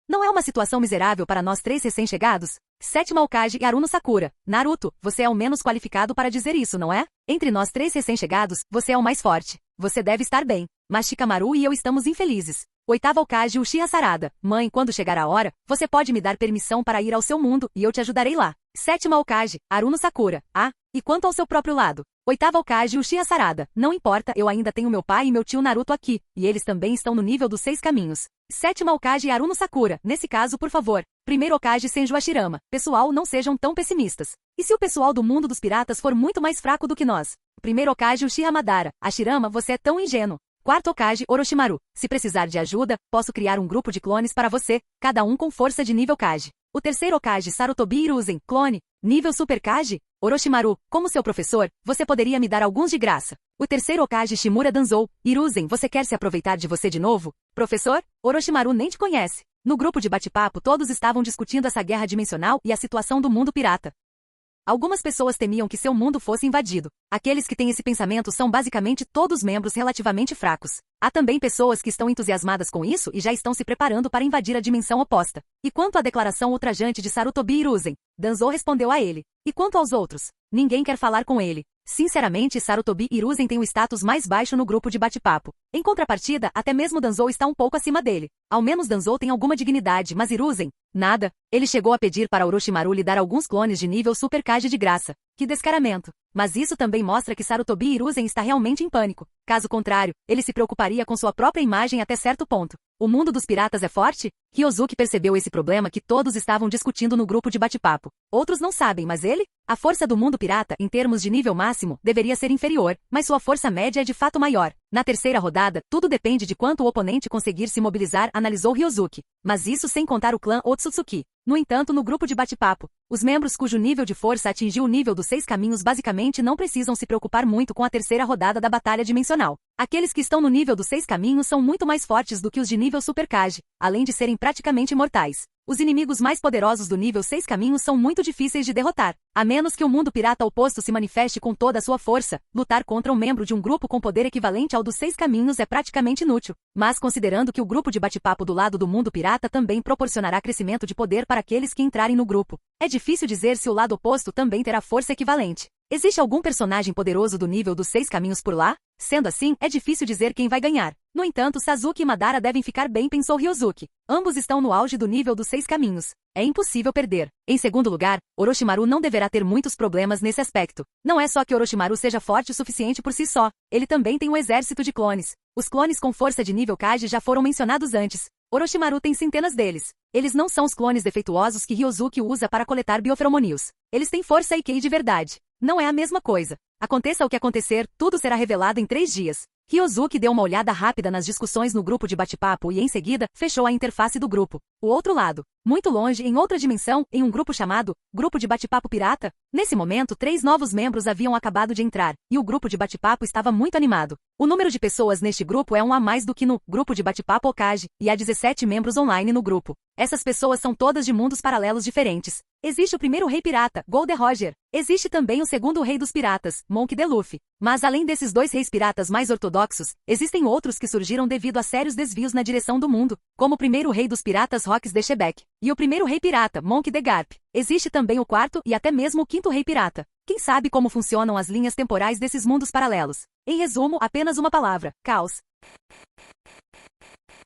Não é uma situação miserável para nós 3 recém-chegados? Sétima Hokage Haruno Sakura. Naruto, você é o menos qualificado para dizer isso, não é? Entre nós 3 recém-chegados, você é o mais forte. Você deve estar bem. Mas Shikamaru e eu estamos infelizes. Oitava Hokage Uchiha Sarada. Mãe, quando chegar a hora, você pode me dar permissão para ir ao seu mundo, e eu te ajudarei lá. Sétima Hokage Haruno Sakura. E quanto ao seu próprio lado? Oitava Hokage Uchiha Sarada. Não importa, eu ainda tenho meu pai e meu tio Naruto aqui, e eles também estão no nível dos 6 caminhos. Sétima Hokage Haruno Sakura. Nesse caso, por favor. Primeiro Hokage Senju Hashirama. Pessoal, não sejam tão pessimistas. E se o pessoal do mundo dos piratas for muito mais fraco do que nós? Primeiro Hokage Uchiha Madara. Hashirama, você é tão ingênuo. Quarto Hokage Orochimaru. Se precisar de ajuda, posso criar um grupo de clones para você, cada um com força de nível Kage. O terceiro Hokage Sarutobi Hiruzen. Clone. Nível Super Kage? Orochimaru, como seu professor, você poderia me dar alguns de graça. O terceiro Hokage Shimura Danzou. Hiruzen, você quer se aproveitar de você de novo? Professor? Orochimaru nem te conhece. No grupo de bate-papo todos estavam discutindo essa guerra dimensional e a situação do mundo pirata. Algumas pessoas temiam que seu mundo fosse invadido. Aqueles que têm esse pensamento são basicamente todos membros relativamente fracos. Há também pessoas que estão entusiasmadas com isso e já estão se preparando para invadir a dimensão oposta. E quanto à declaração ultrajante de Sarutobi Hiruzen? Danzou respondeu a ele. E quanto aos outros? Ninguém quer falar com ele. Sinceramente, Sarutobi Hiruzen tem o status mais baixo no grupo de bate-papo. Em contrapartida, até mesmo Danzou está um pouco acima dele. Ao menos Danzou tem alguma dignidade, mas Hiruzen, nada. Ele chegou a pedir para Orochimaru lhe dar alguns clones de nível Super Kage de graça. Que descaramento. Mas isso também mostra que Sarutobi Hiruzen está realmente em pânico. Caso contrário, ele se preocuparia com sua própria imagem até certo ponto. O mundo dos piratas é forte? Ryozuki percebeu esse problema que todos estavam discutindo no grupo de bate-papo. Outros não sabem, mas ele? A força do mundo pirata, em termos de nível máximo, deveria ser inferior, mas sua força média é de fato maior. Na terceira rodada, tudo depende de quanto o oponente conseguir se mobilizar, analisou Ryozuki. Mas isso sem contar o clã Otsutsuki. No entanto, no grupo de bate-papo, os membros cujo nível de força atingiu o nível dos 6 caminhos basicamente não precisam se preocupar muito com a terceira rodada da batalha dimensional. Aqueles que estão no nível dos 6 caminhos são muito mais fortes do que os de nível Super Kage, além de serem praticamente imortais. Os inimigos mais poderosos do nível 6 caminhos são muito difíceis de derrotar. A menos que o mundo pirata oposto se manifeste com toda a sua força, lutar contra um membro de um grupo com poder equivalente ao dos 6 caminhos é praticamente inútil. Mas considerando que o grupo de bate-papo do lado do mundo pirata também proporcionará crescimento de poder para aqueles que entrarem no grupo, é difícil dizer se o lado oposto também terá força equivalente. Existe algum personagem poderoso do nível dos 6 caminhos por lá? Sendo assim, é difícil dizer quem vai ganhar. No entanto, Sasuke e Madara devem ficar bem, pensou Ryozuki. Ambos estão no auge do nível dos 6 caminhos. É impossível perder. Em segundo lugar, Orochimaru não deverá ter muitos problemas nesse aspecto. Não é só que Orochimaru seja forte o suficiente por si só. Ele também tem um exército de clones. Os clones com força de nível Kage já foram mencionados antes. Orochimaru tem centenas deles. Eles não são os clones defeituosos que Ryozuki usa para coletar bioferomonis. Eles têm força e Kei de verdade. Não é a mesma coisa. Aconteça o que acontecer, tudo será revelado em 3 dias. Ryozuki deu uma olhada rápida nas discussões no grupo de bate-papo e, em seguida, fechou a interface do grupo. O outro lado. Muito longe, em outra dimensão, em um grupo chamado Grupo de Bate-Papo Pirata. Nesse momento, 3 novos membros haviam acabado de entrar, e o grupo de bate-papo estava muito animado. O número de pessoas neste grupo é um a mais do que no Grupo de Bate-Papo Okage, e há 17 membros online no grupo. Essas pessoas são todas de mundos paralelos diferentes. Existe o primeiro rei pirata, Gold Roger. Existe também o segundo rei dos piratas, Monk D. Luffy. Mas além desses 2 reis piratas mais ortodoxos, existem outros que surgiram devido a sérios desvios na direção do mundo, como o primeiro rei dos piratas Rocks D. Shebeck, e o primeiro rei pirata, Monk D. Garp. Existe também o quarto e até mesmo o quinto rei pirata. Quem sabe como funcionam as linhas temporais desses mundos paralelos? Em resumo, apenas uma palavra: caos.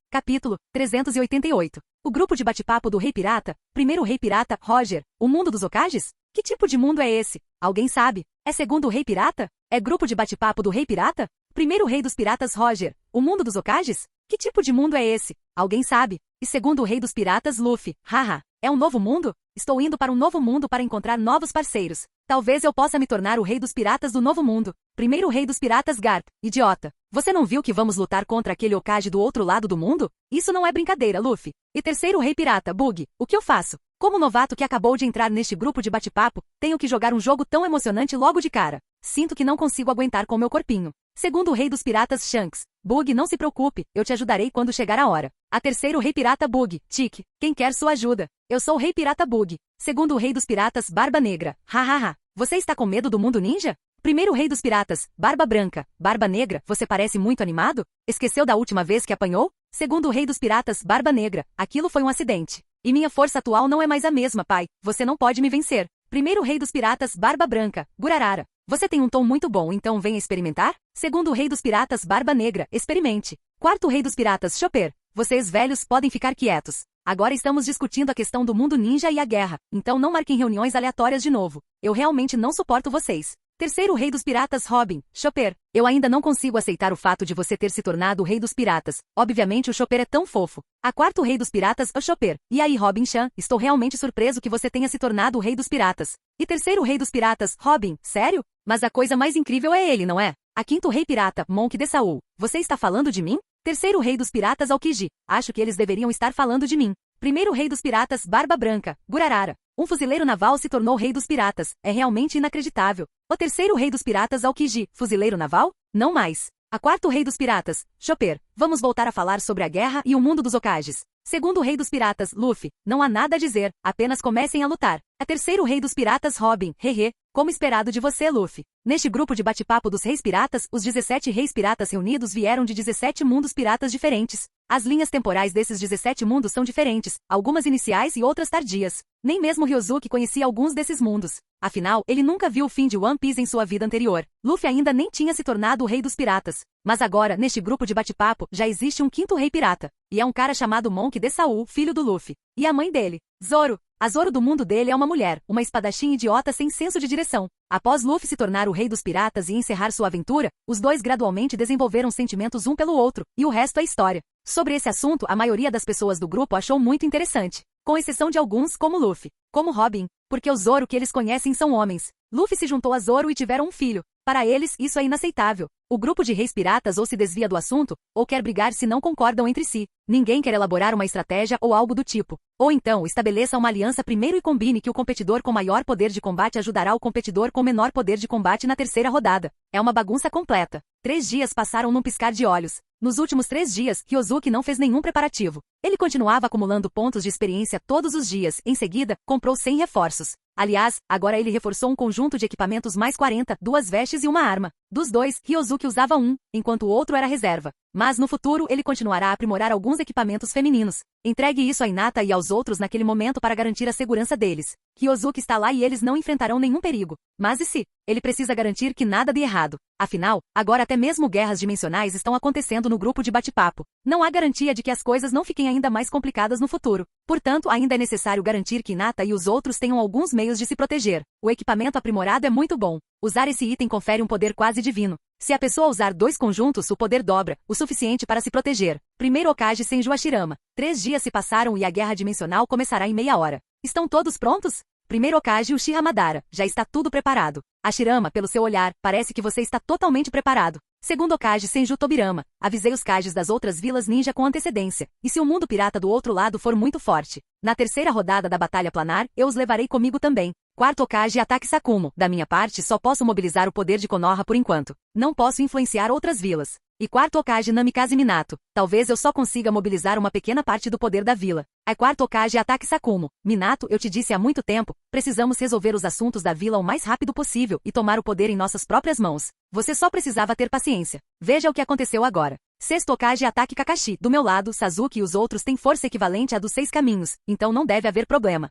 Capítulo 388. O grupo de bate-papo do Rei Pirata, primeiro Rei Pirata, Roger, o mundo dos Hokages? Que tipo de mundo é esse? Alguém sabe? É segundo o Rei Pirata? É grupo de bate-papo do Rei Pirata? Primeiro Rei dos Piratas, Roger, o mundo dos Hokages? Que tipo de mundo é esse? Alguém sabe? E segundo o Rei dos Piratas, Luffy, haha, é um novo mundo? Estou indo para um novo mundo para encontrar novos parceiros. Talvez eu possa me tornar o Rei dos Piratas do novo mundo. Primeiro Rei dos Piratas, Garp, idiota. Você não viu que vamos lutar contra aquele Hokage do outro lado do mundo? Isso não é brincadeira, Luffy. E terceiro Rei Pirata, Bug, o que eu faço? Como novato que acabou de entrar neste grupo de bate-papo, tenho que jogar um jogo tão emocionante logo de cara. Sinto que não consigo aguentar com meu corpinho. Segundo o Rei dos Piratas, Shanks, Bug, não se preocupe, eu te ajudarei quando chegar a hora. A terceiro Rei Pirata, Bug, Tique, quem quer sua ajuda? Eu sou o Rei Pirata Bug. Segundo o Rei dos Piratas, Barba Negra, hahaha. Você está com medo do mundo ninja? Primeiro Rei dos Piratas, Barba Branca, Barba Negra, você parece muito animado? Esqueceu da última vez que apanhou? Segundo o Rei dos Piratas, Barba Negra, aquilo foi um acidente. E minha força atual não é mais a mesma, pai, você não pode me vencer. Primeiro Rei dos Piratas, Barba Branca, Gurarara. Você tem um tom muito bom, então venha experimentar? Segundo o Rei dos Piratas, Barba Negra, experimente. Quarto Rei dos Piratas, Chopper. Vocês velhos podem ficar quietos. Agora estamos discutindo a questão do mundo ninja e a guerra, então não marquem reuniões aleatórias de novo. Eu realmente não suporto vocês. Terceiro Rei dos Piratas, Robin, Chopper. Eu ainda não consigo aceitar o fato de você ter se tornado o Rei dos Piratas. Obviamente o Chopper é tão fofo. A quarto Rei dos Piratas, o Chopper. E aí, Robin-chan, estou realmente surpreso que você tenha se tornado o Rei dos Piratas. E terceiro Rei dos Piratas, Robin, sério? Mas a coisa mais incrível é ele, não é? A quinto Rei Pirata, Monk D. Saul. Você está falando de mim? Terceiro Rei dos Piratas, Aokiji. Acho que eles deveriam estar falando de mim. Primeiro Rei dos Piratas, Barba Branca, Gurarara. Um fuzileiro naval se tornou Rei dos Piratas. É realmente inacreditável. O terceiro Rei dos Piratas, Aokiji. Fuzileiro naval? Não mais. A quarto Rei dos Piratas, Chopper. Vamos voltar a falar sobre a guerra e o mundo dos Hokages. Segundo Rei dos Piratas, Luffy. Não há nada a dizer, apenas comecem a lutar. A terceiro Rei dos Piratas, Robin. Hehe. Como esperado de você, Luffy. Neste grupo de bate-papo dos Reis Piratas, os 17 Reis Piratas reunidos vieram de 17 mundos piratas diferentes. As linhas temporais desses 17 mundos são diferentes, algumas iniciais e outras tardias. Nem mesmo Ryozuki conhecia alguns desses mundos. Afinal, ele nunca viu o fim de One Piece em sua vida anterior. Luffy ainda nem tinha se tornado o Rei dos Piratas. Mas agora, neste grupo de bate-papo, já existe um quinto Rei Pirata. E é um cara chamado Monk D. Saul, filho do Luffy. E a mãe dele, Zoro. A Zoro do mundo dele é uma mulher, uma espadachim idiota sem senso de direção. Após Luffy se tornar o Rei dos Piratas e encerrar sua aventura, os dois gradualmente desenvolveram sentimentos um pelo outro, e o resto é história. Sobre esse assunto, a maioria das pessoas do grupo achou muito interessante, com exceção de alguns como Luffy, como Robin, porque o Zoro que eles conhecem são homens. Luffy se juntou a Zoro e tiveram um filho. Para eles, isso é inaceitável. O grupo de reis piratas ou se desvia do assunto, ou quer brigar se não concordam entre si. Ninguém quer elaborar uma estratégia ou algo do tipo. Ou então, estabeleça uma aliança primeiro e combine que o competidor com maior poder de combate ajudará o competidor com menor poder de combate na terceira rodada. É uma bagunça completa. 3 dias passaram num piscar de olhos. Nos últimos 3 dias, Ryozuki não fez nenhum preparativo. Ele continuava acumulando pontos de experiência todos os dias. Em seguida, comprou 100 reforços. Aliás, agora ele reforçou um conjunto de equipamentos mais 40, 2 vestes e uma arma. Dos 2, Ryozuki usava um, enquanto o outro era reserva. Mas no futuro ele continuará a aprimorar alguns equipamentos femininos. Entregue isso a Hinata e aos outros naquele momento para garantir a segurança deles. Ryozuki está lá e eles não enfrentarão nenhum perigo. Mas e se? Ele precisa garantir que nada dê errado. Afinal, agora até mesmo guerras dimensionais estão acontecendo no grupo de bate-papo. Não há garantia de que as coisas não fiquem ainda mais complicadas no futuro. Portanto, ainda é necessário garantir que Hinata e os outros tenham alguns meios de se proteger. O equipamento aprimorado é muito bom. Usar esse item confere um poder quase divino. Se a pessoa usar 2 conjuntos, o poder dobra, o suficiente para se proteger. Primeiro Hokage Senju Hashirama. 3 dias se passaram e a guerra dimensional começará em meia hora. Estão todos prontos? Primeiro Hokage Uchiha Madara. Já está tudo preparado. Hashirama, pelo seu olhar, parece que você está totalmente preparado. Segundo Hokage Senju Tobirama, avisei os Kages das outras vilas ninja com antecedência, e se o mundo pirata do outro lado for muito forte, na terceira rodada da Batalha Planar, eu os levarei comigo também. Quarto Hokage Ataque Sakumo, da minha parte só posso mobilizar o poder de Konoha por enquanto. Não posso influenciar outras vilas. E quarto Hokage Namikaze Minato, talvez eu só consiga mobilizar uma pequena parte do poder da vila. A quarto Hokage Ataque Sakumo, Minato, eu te disse há muito tempo, precisamos resolver os assuntos da vila o mais rápido possível e tomar o poder em nossas próprias mãos. Você só precisava ter paciência. Veja o que aconteceu agora. Sexto Hokage Ataque Kakashi, do meu lado, Sasuke e os outros têm força equivalente à dos 6 caminhos, então não deve haver problema.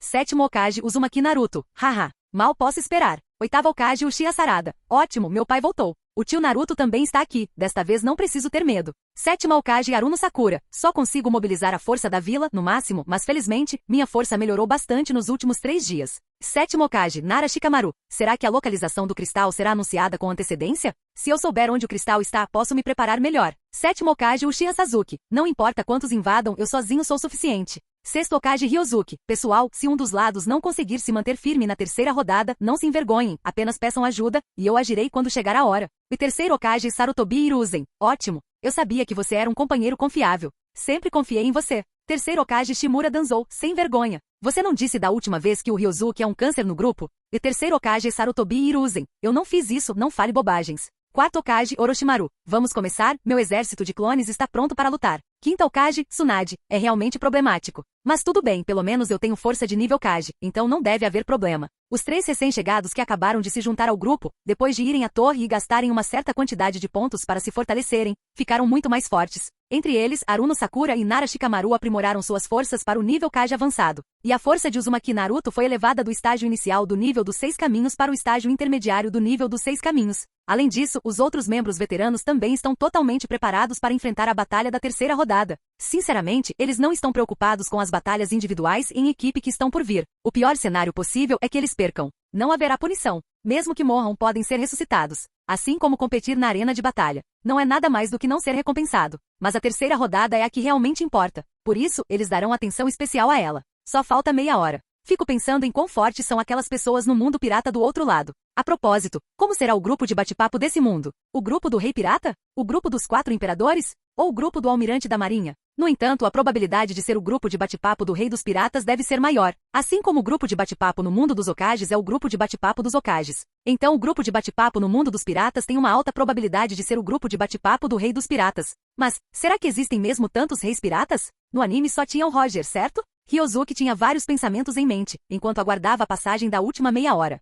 Sétimo Hokage Uzumaki Naruto, haha, mal posso esperar. Oitavo Hokage Uchiha Sarada, ótimo, meu pai voltou. O tio Naruto também está aqui, desta vez não preciso ter medo. Sétima Hokage Haruno Sakura, só consigo mobilizar a força da vila, no máximo, mas felizmente, minha força melhorou bastante nos últimos 3 dias. Sétimo Hokage Nara Shikamaru, será que a localização do cristal será anunciada com antecedência? Se eu souber onde o cristal está, posso me preparar melhor. Sétimo Hokage Uchiha Sasuke, não importa quantos invadam, eu sozinho sou suficiente. Sexto Hokage Ryozuki, pessoal, se um dos lados não conseguir se manter firme na terceira rodada, não se envergonhem, apenas peçam ajuda, e eu agirei quando chegar a hora. E terceiro Hokage Sarutobi Hiruzen, ótimo, eu sabia que você era um companheiro confiável. Sempre confiei em você. Terceiro Hokage Shimura Danzou, sem vergonha. Você não disse da última vez que o Ryozuki é um câncer no grupo? E terceiro Hokage Sarutobi Hiruzen, eu não fiz isso, não fale bobagens. Quarto Hokage Orochimaru, vamos começar, meu exército de clones está pronto para lutar. Quinto Hokage Tsunade, é realmente problemático. Mas tudo bem, pelo menos eu tenho força de nível Kage, então não deve haver problema. Os 3 recém-chegados que acabaram de se juntar ao grupo, depois de irem à torre e gastarem uma certa quantidade de pontos para se fortalecerem, ficaram muito mais fortes. Entre eles, Haruno Sakura e Nara Shikamaru aprimoraram suas forças para o nível Kage avançado. E a força de Uzumaki Naruto foi elevada do estágio inicial do nível dos 6 caminhos para o estágio intermediário do nível dos 6 caminhos. Além disso, os outros membros veteranos também estão totalmente preparados para enfrentar a batalha da terceira rodada. Sinceramente, eles não estão preocupados com as batalhas individuais e em equipe que estão por vir. O pior cenário possível é que eles percam. Não haverá punição. Mesmo que morram, podem ser ressuscitados. Assim como competir na arena de batalha. Não é nada mais do que não ser recompensado. Mas a terceira rodada é a que realmente importa. Por isso, eles darão atenção especial a ela. Só falta meia hora. Fico pensando em quão fortes são aquelas pessoas no mundo pirata do outro lado. A propósito, como será o grupo de bate-papo desse mundo? O grupo do Rei Pirata? O grupo dos 4 Imperadores? Ou o grupo do Almirante da Marinha? No entanto, a probabilidade de ser o grupo de bate-papo do Rei dos Piratas deve ser maior. Assim como o grupo de bate-papo no mundo dos Hokages é o grupo de bate-papo dos Hokages. Então o grupo de bate-papo no mundo dos piratas tem uma alta probabilidade de ser o grupo de bate-papo do Rei dos Piratas. Mas, será que existem mesmo tantos reis piratas? No anime só tinha o Roger, certo? Ryozuki tinha vários pensamentos em mente, enquanto aguardava a passagem da última meia hora.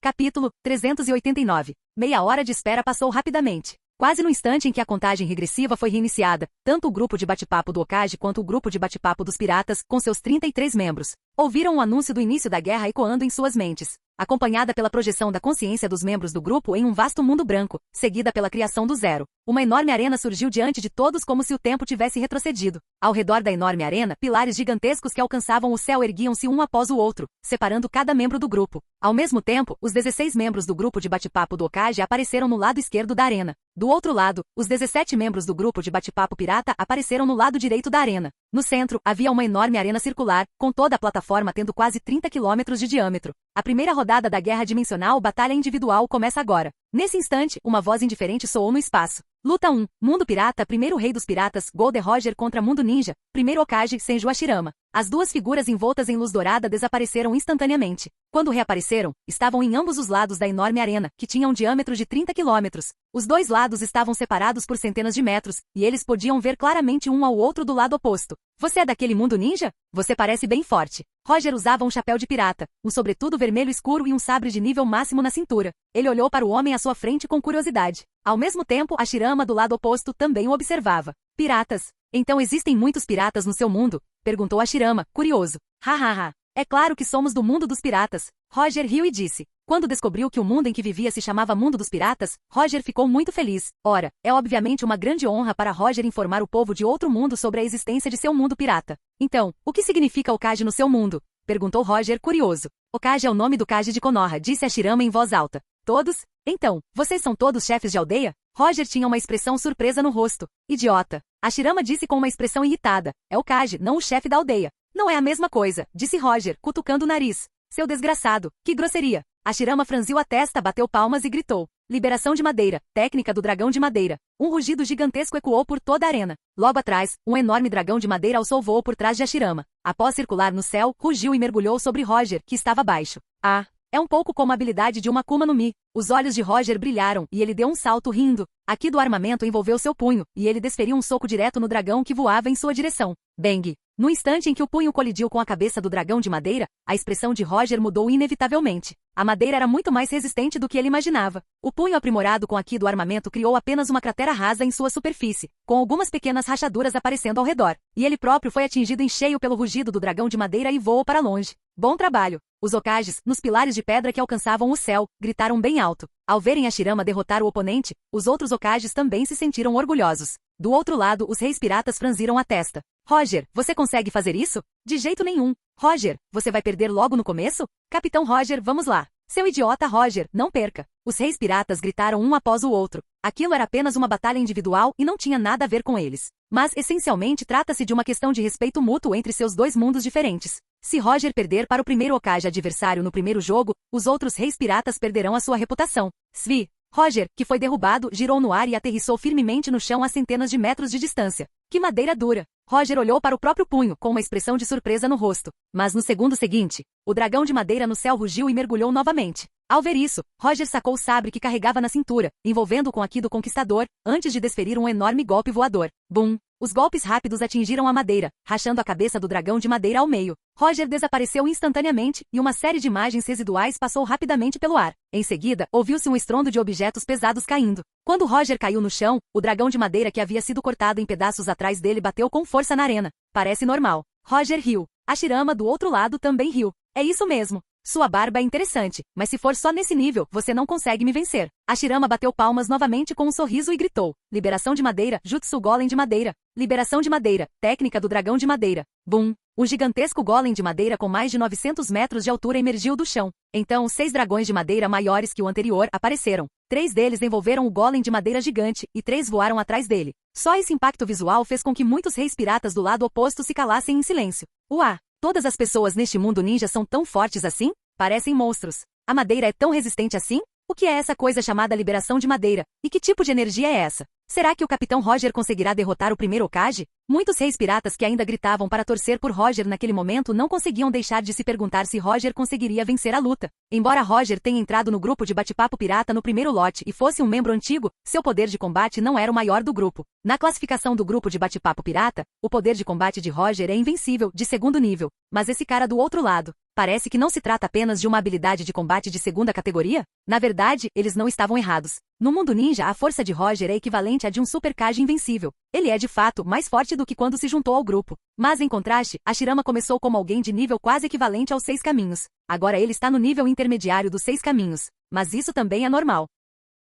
Capítulo 389. Meia hora de espera passou rapidamente. Quase no instante em que a contagem regressiva foi reiniciada, tanto o grupo de bate-papo do Hokage quanto o grupo de bate-papo dos piratas, com seus 33 membros, ouviram o anúncio do início da guerra ecoando em suas mentes, acompanhada pela projeção da consciência dos membros do grupo em um vasto mundo branco, seguida pela criação do Zero. Uma enorme arena surgiu diante de todos como se o tempo tivesse retrocedido. Ao redor da enorme arena, pilares gigantescos que alcançavam o céu erguiam-se um após o outro, separando cada membro do grupo. Ao mesmo tempo, os 16 membros do grupo de bate-papo do Hokage apareceram no lado esquerdo da arena. Do outro lado, os 17 membros do grupo de bate-papo pirata apareceram no lado direito da arena. No centro, havia uma enorme arena circular, com toda a plataforma tendo quase 30 quilômetros de diâmetro. A primeira rodada da Guerra Dimensional Batalha Individual começa agora. Nesse instante, uma voz indiferente soou no espaço. Luta 1. Mundo Pirata, primeiro Rei dos Piratas, Gold Roger contra Mundo Ninja, primeiro Hokage, Senju Hashirama. As duas figuras envoltas em luz dourada desapareceram instantaneamente. Quando reapareceram, estavam em ambos os lados da enorme arena, que tinha um diâmetro de 30 quilômetros. Os dois lados estavam separados por centenas de metros, e eles podiam ver claramente um ao outro do lado oposto. Você é daquele mundo ninja? Você parece bem forte. Roger usava um chapéu de pirata, um sobretudo vermelho escuro e um sabre de nível máximo na cintura. Ele olhou para o homem à sua frente com curiosidade. Ao mesmo tempo, Hashirama do lado oposto também o observava. Piratas. Então existem muitos piratas no seu mundo? Perguntou Hashirama, curioso. Hahaha. É claro que somos do mundo dos piratas. Roger riu e disse. Quando descobriu que o mundo em que vivia se chamava Mundo dos Piratas, Roger ficou muito feliz. Ora, é obviamente uma grande honra para Roger informar o povo de outro mundo sobre a existência de seu mundo pirata. Então, o que significa Hokage no seu mundo? Perguntou Roger, curioso. Hokage é o nome do Kage de Konoha, disse Hashirama em voz alta. Todos? Então, vocês são todos chefes de aldeia? Roger tinha uma expressão surpresa no rosto. Idiota. Hashirama disse com uma expressão irritada. É o Kage, não o chefe da aldeia. Não é a mesma coisa, disse Roger, cutucando o nariz. Seu desgraçado, que grosseria. Hashirama franziu a testa, bateu palmas e gritou. Liberação de madeira, técnica do dragão de madeira. Um rugido gigantesco ecoou por toda a arena. Logo atrás, um enorme dragão de madeira alçou voo por trás de Hashirama. Após circular no céu, rugiu e mergulhou sobre Roger, que estava abaixo. Ah! É um pouco como a habilidade de uma Akuma no Mi. Os olhos de Roger brilharam, e ele deu um salto rindo. Aqui do armamento envolveu seu punho, e ele desferiu um soco direto no dragão que voava em sua direção. Bang! No instante em que o punho colidiu com a cabeça do dragão de madeira, a expressão de Roger mudou inevitavelmente. A madeira era muito mais resistente do que ele imaginava. O punho aprimorado com a Ki do armamento criou apenas uma cratera rasa em sua superfície, com algumas pequenas rachaduras aparecendo ao redor. E ele próprio foi atingido em cheio pelo rugido do dragão de madeira e voou para longe. Bom trabalho! Os Hokages, nos pilares de pedra que alcançavam o céu, gritaram bem alto. Ao verem Hashirama derrotar o oponente, os outros Hokages também se sentiram orgulhosos. Do outro lado, os reis piratas franziram a testa. Roger, você consegue fazer isso? De jeito nenhum. Roger, você vai perder logo no começo? Capitão Roger, vamos lá. Seu idiota Roger, não perca. Os reis piratas gritaram um após o outro. Aquilo era apenas uma batalha individual e não tinha nada a ver com eles. Mas, essencialmente, trata-se de uma questão de respeito mútuo entre seus dois mundos diferentes. Se Roger perder para o primeiro Hokage adversário no primeiro jogo, os outros reis piratas perderão a sua reputação. Svi. Roger, que foi derrubado, girou no ar e aterrissou firmemente no chão a centenas de metros de distância. Que madeira dura! Roger olhou para o próprio punho, com uma expressão de surpresa no rosto. Mas no segundo seguinte, o dragão de madeira no céu rugiu e mergulhou novamente. Ao ver isso, Roger sacou o sabre que carregava na cintura, envolvendo com a Ki do Conquistador, antes de desferir um enorme golpe voador. Bum! Os golpes rápidos atingiram a madeira, rachando a cabeça do dragão de madeira ao meio. Roger desapareceu instantaneamente, e uma série de imagens residuais passou rapidamente pelo ar. Em seguida, ouviu-se um estrondo de objetos pesados caindo. Quando Roger caiu no chão, o dragão de madeira que havia sido cortado em pedaços atrás dele bateu com força na arena. Parece normal. Roger riu. Hashirama do outro lado também riu. É isso mesmo. Sua barba é interessante, mas se for só nesse nível, você não consegue me vencer. Hashirama bateu palmas novamente com um sorriso e gritou. Liberação de madeira, Jutsu Golem de madeira. Liberação de madeira, técnica do dragão de madeira. Bum! Um gigantesco golem de madeira com mais de 900 metros de altura emergiu do chão. Então, 6 dragões de madeira maiores que o anterior apareceram. 3 deles envolveram o golem de madeira gigante, e 3 voaram atrás dele. Só esse impacto visual fez com que muitos reis piratas do lado oposto se calassem em silêncio. Uá! Todas as pessoas neste mundo ninja são tão fortes assim? Parecem monstros. A madeira é tão resistente assim? O que é essa coisa chamada liberação de madeira? E que tipo de energia é essa? Será que o Capitão Roger conseguirá derrotar o primeiro Hokage? Muitos reis piratas que ainda gritavam para torcer por Roger naquele momento não conseguiam deixar de se perguntar se Roger conseguiria vencer a luta. Embora Roger tenha entrado no grupo de bate-papo pirata no primeiro lote e fosse um membro antigo, seu poder de combate não era o maior do grupo. Na classificação do grupo de bate-papo pirata, o poder de combate de Roger é invencível, de segundo nível. Mas esse cara do outro lado, parece que não se trata apenas de uma habilidade de combate de segunda categoria? Na verdade, eles não estavam errados. No mundo ninja, a força de Roger é equivalente à de um Super Kage invencível. Ele é de fato mais forte do que quando se juntou ao grupo. Mas em contraste, Hashirama começou como alguém de nível quase equivalente aos 6 caminhos. Agora ele está no nível intermediário dos 6 caminhos. Mas isso também é normal.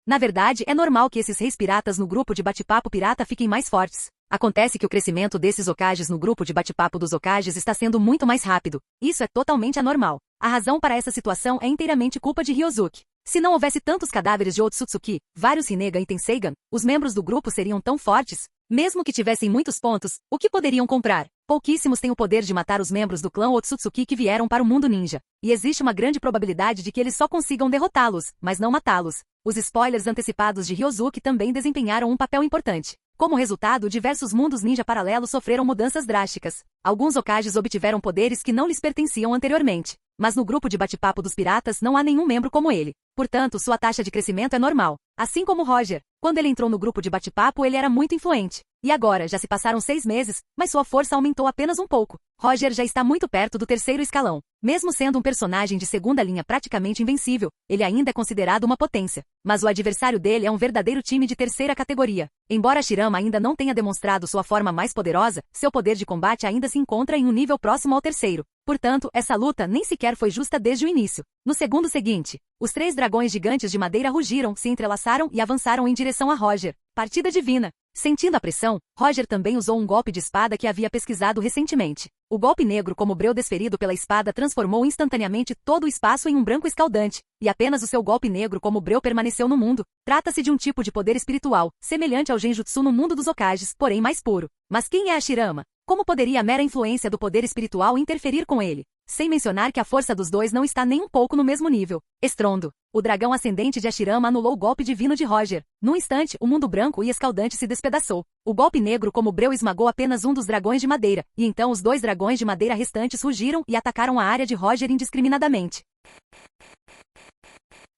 Na verdade, é normal que esses reis piratas no grupo de bate-papo pirata fiquem mais fortes. Acontece que o crescimento desses Hokages no grupo de bate-papo dos Hokages está sendo muito mais rápido. Isso é totalmente anormal. A razão para essa situação é inteiramente culpa de Ryozuki. Se não houvesse tantos cadáveres de Otsutsuki, vários Rinnegan e Tenseigan, os membros do grupo seriam tão fortes. Mesmo que tivessem muitos pontos, o que poderiam comprar? Pouquíssimos têm o poder de matar os membros do clã Otsutsuki que vieram para o mundo ninja. E existe uma grande probabilidade de que eles só consigam derrotá-los, mas não matá-los. Os spoilers antecipados de Ryozuki também desempenharam um papel importante. Como resultado, diversos mundos ninja paralelos sofreram mudanças drásticas. Alguns Hokages obtiveram poderes que não lhes pertenciam anteriormente. Mas no grupo de bate-papo dos piratas não há nenhum membro como ele. Portanto, sua taxa de crescimento é normal. Assim como Roger. Quando ele entrou no grupo de bate-papo, ele era muito influente. E agora, já se passaram 6 meses, mas sua força aumentou apenas um pouco. Roger já está muito perto do terceiro escalão. Mesmo sendo um personagem de segunda linha praticamente invencível, ele ainda é considerado uma potência. Mas o adversário dele é um verdadeiro time de terceira categoria. Embora Hashirama ainda não tenha demonstrado sua forma mais poderosa, seu poder de combate ainda se encontra em um nível próximo ao terceiro. Portanto, essa luta nem sequer foi justa desde o início. No segundo seguinte, os 3 dragões gigantes de madeira rugiram, se entrelaçaram e avançaram em direção a Roger. Partida divina. Sentindo a pressão, Roger também usou um golpe de espada que havia pesquisado recentemente. O golpe negro como breu desferido pela espada transformou instantaneamente todo o espaço em um branco escaldante, e apenas o seu golpe negro como breu permaneceu no mundo. Trata-se de um tipo de poder espiritual, semelhante ao Genjutsu no mundo dos Hokages, porém mais puro. Mas quem é Hashirama? Como poderia a mera influência do poder espiritual interferir com ele? Sem mencionar que a força dos dois não está nem um pouco no mesmo nível. Estrondo. O dragão ascendente de Hashirama anulou o golpe divino de Roger. Num instante, o mundo branco e escaldante se despedaçou. O golpe negro como breu esmagou apenas um dos dragões de madeira, e então os dois dragões de madeira restantes rugiram e atacaram a área de Roger indiscriminadamente.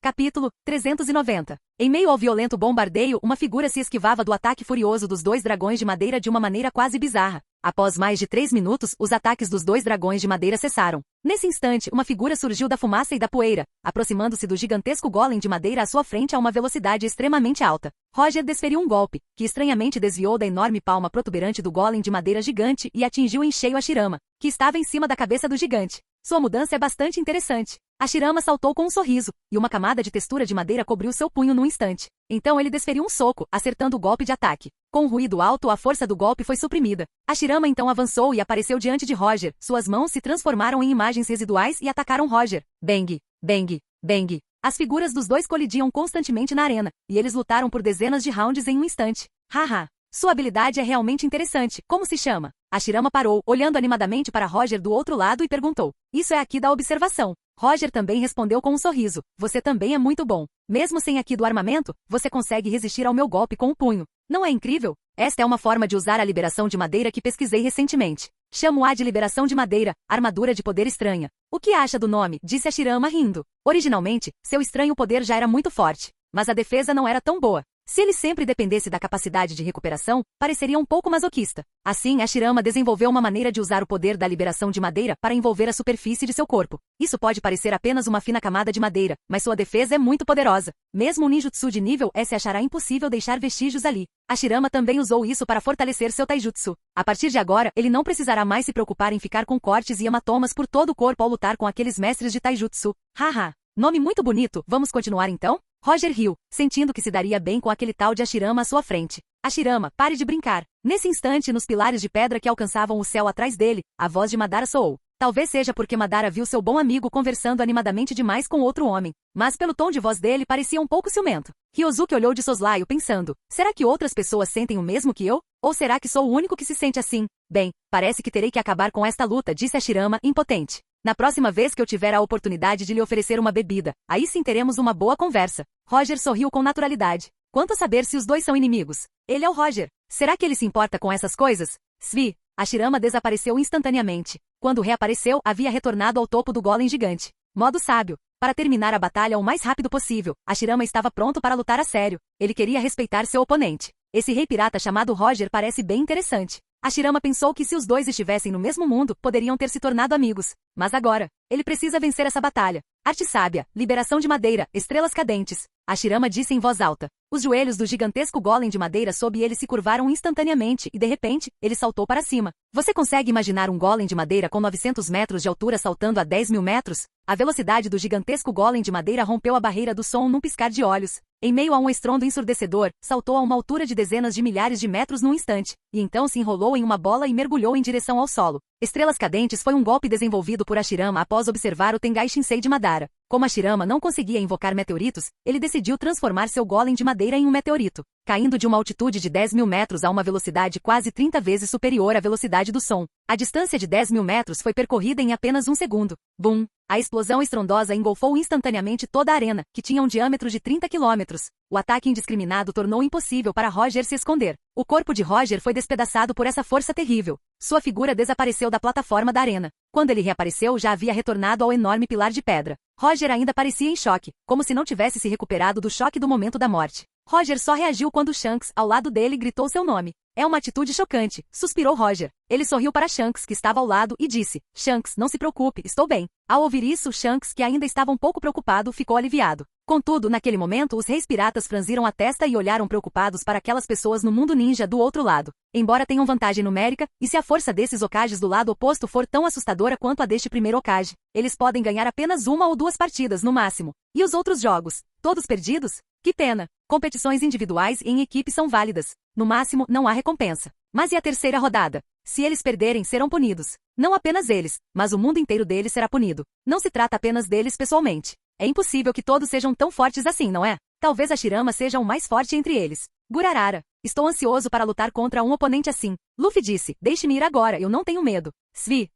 Capítulo 390. Em meio ao violento bombardeio, uma figura se esquivava do ataque furioso dos dois dragões de madeira de uma maneira quase bizarra. Após mais de 3 minutos, os ataques dos dois dragões de madeira cessaram. Nesse instante, uma figura surgiu da fumaça e da poeira, aproximando-se do gigantesco golem de madeira à sua frente a uma velocidade extremamente alta. Roger desferiu um golpe, que estranhamente desviou da enorme palma protuberante do golem de madeira gigante e atingiu em cheio Hashirama, que estava em cima da cabeça do gigante. Sua mudança é bastante interessante. Hashirama saltou com um sorriso, e uma camada de textura de madeira cobriu seu punho num instante. Então ele desferiu um soco, acertando o golpe de ataque. Com um ruído alto, a força do golpe foi suprimida. Hashirama então avançou e apareceu diante de Roger. Suas mãos se transformaram em imagens residuais e atacaram Roger. Bang, bang, bang. As figuras dos dois colidiam constantemente na arena, e eles lutaram por dezenas de rounds em um instante. Haha. Sua habilidade é realmente interessante. Como se chama? Hashirama parou, olhando animadamente para Roger do outro lado e perguntou. Isso é aqui da observação. Roger também respondeu com um sorriso. Você também é muito bom. Mesmo sem aqui do armamento, você consegue resistir ao meu golpe com o punho. Não é incrível? Esta é uma forma de usar a liberação de madeira que pesquisei recentemente. Chamo-a de liberação de madeira, armadura de poder estranha. O que acha do nome? Disse Hashirama rindo. Originalmente, seu estranho poder já era muito forte, mas a defesa não era tão boa. Se ele sempre dependesse da capacidade de recuperação, pareceria um pouco masoquista. Assim, Hashirama desenvolveu uma maneira de usar o poder da liberação de madeira para envolver a superfície de seu corpo. Isso pode parecer apenas uma fina camada de madeira, mas sua defesa é muito poderosa. Mesmo um ninjutsu de nível S achará impossível deixar vestígios ali. Hashirama também usou isso para fortalecer seu taijutsu. A partir de agora, ele não precisará mais se preocupar em ficar com cortes e hematomas por todo o corpo ao lutar com aqueles mestres de taijutsu. Haha. Nome muito bonito, vamos continuar então? Roger riu, sentindo que se daria bem com aquele tal de Hashirama à sua frente. Hashirama, pare de brincar. Nesse instante, nos pilares de pedra que alcançavam o céu atrás dele, a voz de Madara soou. Talvez seja porque Madara viu seu bom amigo conversando animadamente demais com outro homem, mas pelo tom de voz dele parecia um pouco ciumento. Ryosuke olhou de soslaio pensando, será que outras pessoas sentem o mesmo que eu? Ou será que sou o único que se sente assim? Bem, parece que terei que acabar com esta luta, disse Hashirama, impotente. Na próxima vez que eu tiver a oportunidade de lhe oferecer uma bebida, aí sim teremos uma boa conversa. Roger sorriu com naturalidade. Quanto a saber se os dois são inimigos? Ele é o Roger. Será que ele se importa com essas coisas? Svi. Hashirama desapareceu instantaneamente. Quando reapareceu, havia retornado ao topo do golem gigante. Modo sábio. Para terminar a batalha o mais rápido possível, Hashirama estava pronto para lutar a sério. Ele queria respeitar seu oponente. Esse rei pirata chamado Roger parece bem interessante. Hashirama pensou que se os dois estivessem no mesmo mundo, poderiam ter se tornado amigos. Mas agora, ele precisa vencer essa batalha. Arte sábia, liberação de madeira, estrelas cadentes. Hashirama disse em voz alta. Os joelhos do gigantesco golem de madeira sob ele se curvaram instantaneamente e de repente, ele saltou para cima. Você consegue imaginar um golem de madeira com 900 metros de altura saltando a 10.000 metros? A velocidade do gigantesco golem de madeira rompeu a barreira do som num piscar de olhos. Em meio a um estrondo ensurdecedor, saltou a uma altura de dezenas de milhares de metros num instante, e então se enrolou em uma bola e mergulhou em direção ao solo. Estrelas cadentes foi um golpe desenvolvido por Hashirama após observar o Tengai Shinsei de Madara. Como Hashirama não conseguia invocar meteoritos, ele decidiu transformar seu golem de madeira em um meteorito, caindo de uma altitude de 10.000 metros a uma velocidade quase 30 vezes superior à velocidade do som. A distância de 10.000 metros foi percorrida em apenas um segundo. Bum! A explosão estrondosa engolfou instantaneamente toda a arena, que tinha um diâmetro de 30 quilômetros. O ataque indiscriminado tornou impossível para Roger se esconder. O corpo de Roger foi despedaçado por essa força terrível. Sua figura desapareceu da plataforma da arena. Quando ele reapareceu, já havia retornado ao enorme pilar de pedra. Roger ainda parecia em choque, como se não tivesse se recuperado do choque do momento da morte. Roger só reagiu quando Shanks, ao lado dele, gritou seu nome. É uma atitude chocante, suspirou Roger. Ele sorriu para Shanks, que estava ao lado, e disse, Shanks, não se preocupe, estou bem. Ao ouvir isso, Shanks, que ainda estava um pouco preocupado, ficou aliviado. Contudo, naquele momento, os reis piratas franziram a testa e olharam preocupados para aquelas pessoas no mundo ninja do outro lado. Embora tenham vantagem numérica, e se a força desses Hokages do lado oposto for tão assustadora quanto a deste primeiro Hokage, eles podem ganhar apenas 1 ou 2 partidas no máximo. E os outros jogos? Todos perdidos? Que pena! Competições individuais e em equipe são válidas. No máximo, não há recompensa. Mas e a terceira rodada? Se eles perderem, serão punidos. Não apenas eles, mas o mundo inteiro deles será punido. Não se trata apenas deles pessoalmente. É impossível que todos sejam tão fortes assim, não é? Talvez Hashirama seja o mais forte entre eles. Gurarara. Estou ansioso para lutar contra um oponente assim. Luffy disse, deixe-me ir agora, eu não tenho medo. Svi.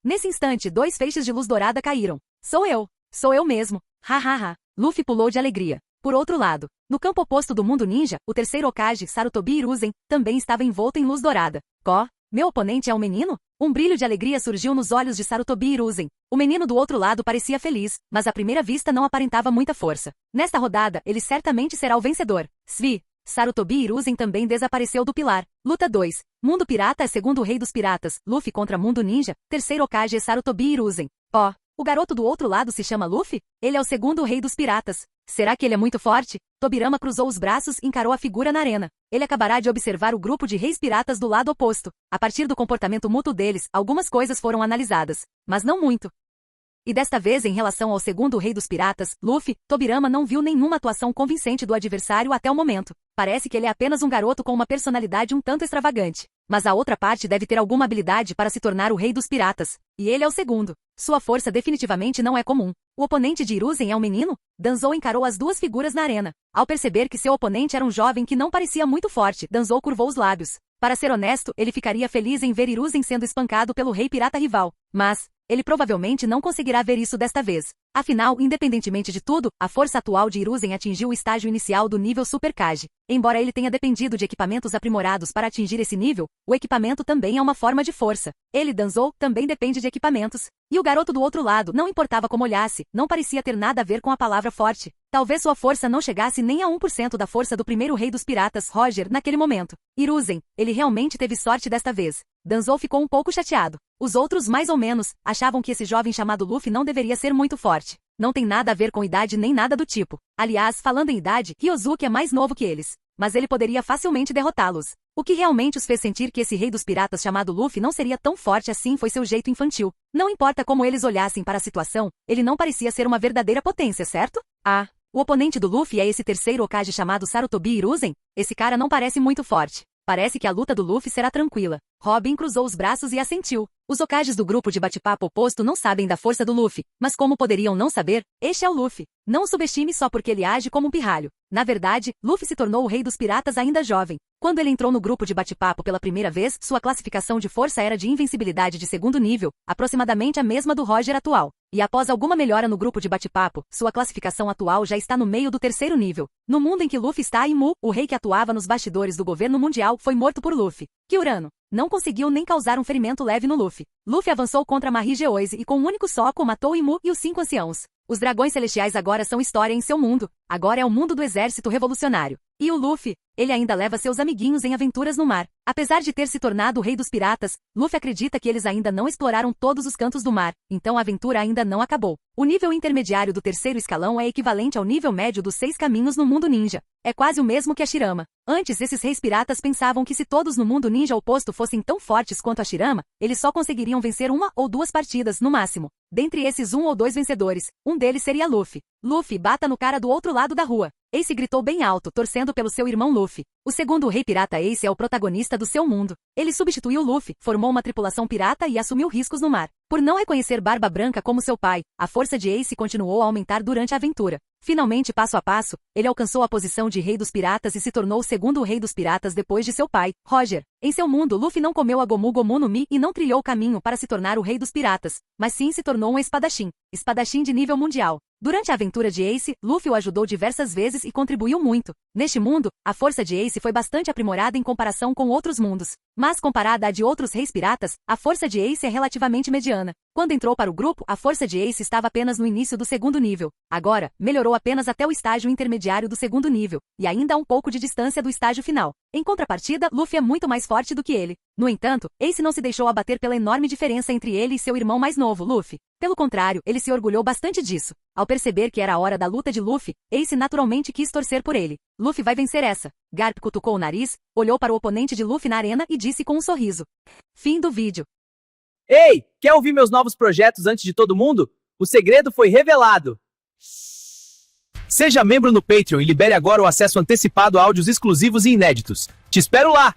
Nesse instante, 2 feixes de luz dourada caíram. Sou eu mesmo. Ha ha ha. Luffy pulou de alegria. Por outro lado, no campo oposto do mundo ninja, o terceiro Hokage, Sarutobi Hiruzen, também estava envolto em luz dourada. Meu oponente é um menino? Um brilho de alegria surgiu nos olhos de Sarutobi Hiruzen. O menino do outro lado parecia feliz, mas à primeira vista não aparentava muita força. Nesta rodada, ele certamente será o vencedor. Svi. Sarutobi Hiruzen também desapareceu do pilar. Luta 2. Mundo Pirata é segundo o rei dos piratas. Luffy contra Mundo Ninja. Terceiro Hokage é Sarutobi Hiruzen. O garoto do outro lado se chama Luffy? Ele é o segundo rei dos piratas. Será que ele é muito forte? Tobirama cruzou os braços e encarou a figura na arena. Ele acabará de observar o grupo de reis piratas do lado oposto. A partir do comportamento mútuo deles, algumas coisas foram analisadas. Mas não muito. E desta vez, em relação ao segundo rei dos piratas, Luffy, Tobirama não viu nenhuma atuação convincente do adversário até o momento. Parece que ele é apenas um garoto com uma personalidade um tanto extravagante. Mas a outra parte deve ter alguma habilidade para se tornar o rei dos piratas. E ele é o segundo. Sua força definitivamente não é comum. O oponente de Hiruzen é um menino? Danzou encarou as duas figuras na arena. Ao perceber que seu oponente era um jovem que não parecia muito forte, Danzou curvou os lábios. Para ser honesto, ele ficaria feliz em ver Hiruzen sendo espancado pelo rei pirata rival. Mas ele provavelmente não conseguirá ver isso desta vez. Afinal, independentemente de tudo, a força atual de Hiruzen atingiu o estágio inicial do nível Super Kage. Embora ele tenha dependido de equipamentos aprimorados para atingir esse nível, o equipamento também é uma forma de força. Ele, Danzou, também depende de equipamentos. E o garoto do outro lado, não importava como olhasse, não parecia ter nada a ver com a palavra forte. Talvez sua força não chegasse nem a 1% da força do primeiro rei dos piratas, Roger, naquele momento. Hiruzen, ele realmente teve sorte desta vez. Danzou ficou um pouco chateado. Os outros, mais ou menos, achavam que esse jovem chamado Luffy não deveria ser muito forte. Não tem nada a ver com idade nem nada do tipo. Aliás, falando em idade, Ryozuki é mais novo que eles. Mas ele poderia facilmente derrotá-los. O que realmente os fez sentir que esse rei dos piratas chamado Luffy não seria tão forte assim foi seu jeito infantil. Não importa como eles olhassem para a situação, ele não parecia ser uma verdadeira potência, certo? O oponente do Luffy é esse terceiro Hokage chamado Sarutobi Hiruzen? Esse cara não parece muito forte. Parece que a luta do Luffy será tranquila. Robin cruzou os braços e assentiu. Os Hokages do grupo de bate-papo oposto não sabem da força do Luffy, mas como poderiam não saber? Este é o Luffy. Não o subestime só porque ele age como um pirralho. Na verdade, Luffy se tornou o rei dos piratas ainda jovem. Quando ele entrou no grupo de bate-papo pela primeira vez, sua classificação de força era de invencibilidade de segundo nível, aproximadamente a mesma do Roger atual. E após alguma melhora no grupo de bate-papo, sua classificação atual já está no meio do terceiro nível. No mundo em que Luffy está, Imu, o rei que atuava nos bastidores do governo mundial, foi morto por Luffy. Kyurano não conseguiu nem causar um ferimento leve no Luffy. Luffy avançou contra Mahri Geoise e com um único soco matou Imu e os 5 anciãos. Os dragões celestiais agora são história em seu mundo. Agora é o mundo do exército revolucionário. E o Luffy? Ele ainda leva seus amiguinhos em aventuras no mar. Apesar de ter se tornado o rei dos piratas, Luffy acredita que eles ainda não exploraram todos os cantos do mar, então a aventura ainda não acabou. O nível intermediário do terceiro escalão é equivalente ao nível médio dos 6 caminhos no mundo ninja. É quase o mesmo que a Shirama. Antes, esses reis piratas pensavam que se todos no mundo ninja oposto fossem tão fortes quanto a Shirama, eles só conseguiriam vencer 1 ou 2 partidas, no máximo. Dentre esses 1 ou 2 vencedores, um deles seria Luffy. Luffy, bata no cara do outro lado da rua. Ace gritou bem alto, torcendo pelo seu irmão Luffy. O segundo rei pirata Ace é o protagonista do seu mundo. Ele substituiu Luffy, formou uma tripulação pirata e assumiu riscos no mar. Por não reconhecer Barba Branca como seu pai, a força de Ace continuou a aumentar durante a aventura. Finalmente, passo a passo, ele alcançou a posição de rei dos piratas e se tornou o segundo rei dos piratas depois de seu pai, Roger. Em seu mundo, Luffy não comeu a Gomu Gomu no Mi e não trilhou o caminho para se tornar o rei dos piratas, mas sim se tornou um espadachim. Espadachim de nível mundial. Durante a aventura de Ace, Luffy o ajudou diversas vezes e contribuiu muito. Neste mundo, a força de Ace foi bastante aprimorada em comparação com outros mundos. Mas comparada à de outros reis piratas, a força de Ace é relativamente mediana. Quando entrou para o grupo, a força de Ace estava apenas no início do segundo nível. Agora, melhorou apenas até o estágio intermediário do segundo nível, e ainda há um pouco de distância do estágio final. Em contrapartida, Luffy é muito mais forte do que ele. No entanto, Ace não se deixou abater pela enorme diferença entre ele e seu irmão mais novo, Luffy. Pelo contrário, ele se orgulhou bastante disso. Ao perceber que era a hora da luta de Luffy, Ace naturalmente quis torcer por ele. Luffy vai vencer essa. Garp cutucou o nariz, olhou para o oponente de Luffy na arena e disse com um sorriso. Fim do vídeo. Ei, quer ouvir meus novos projetos antes de todo mundo? O segredo foi revelado. Seja membro no Patreon e libere agora o acesso antecipado a áudios exclusivos e inéditos. Te espero lá!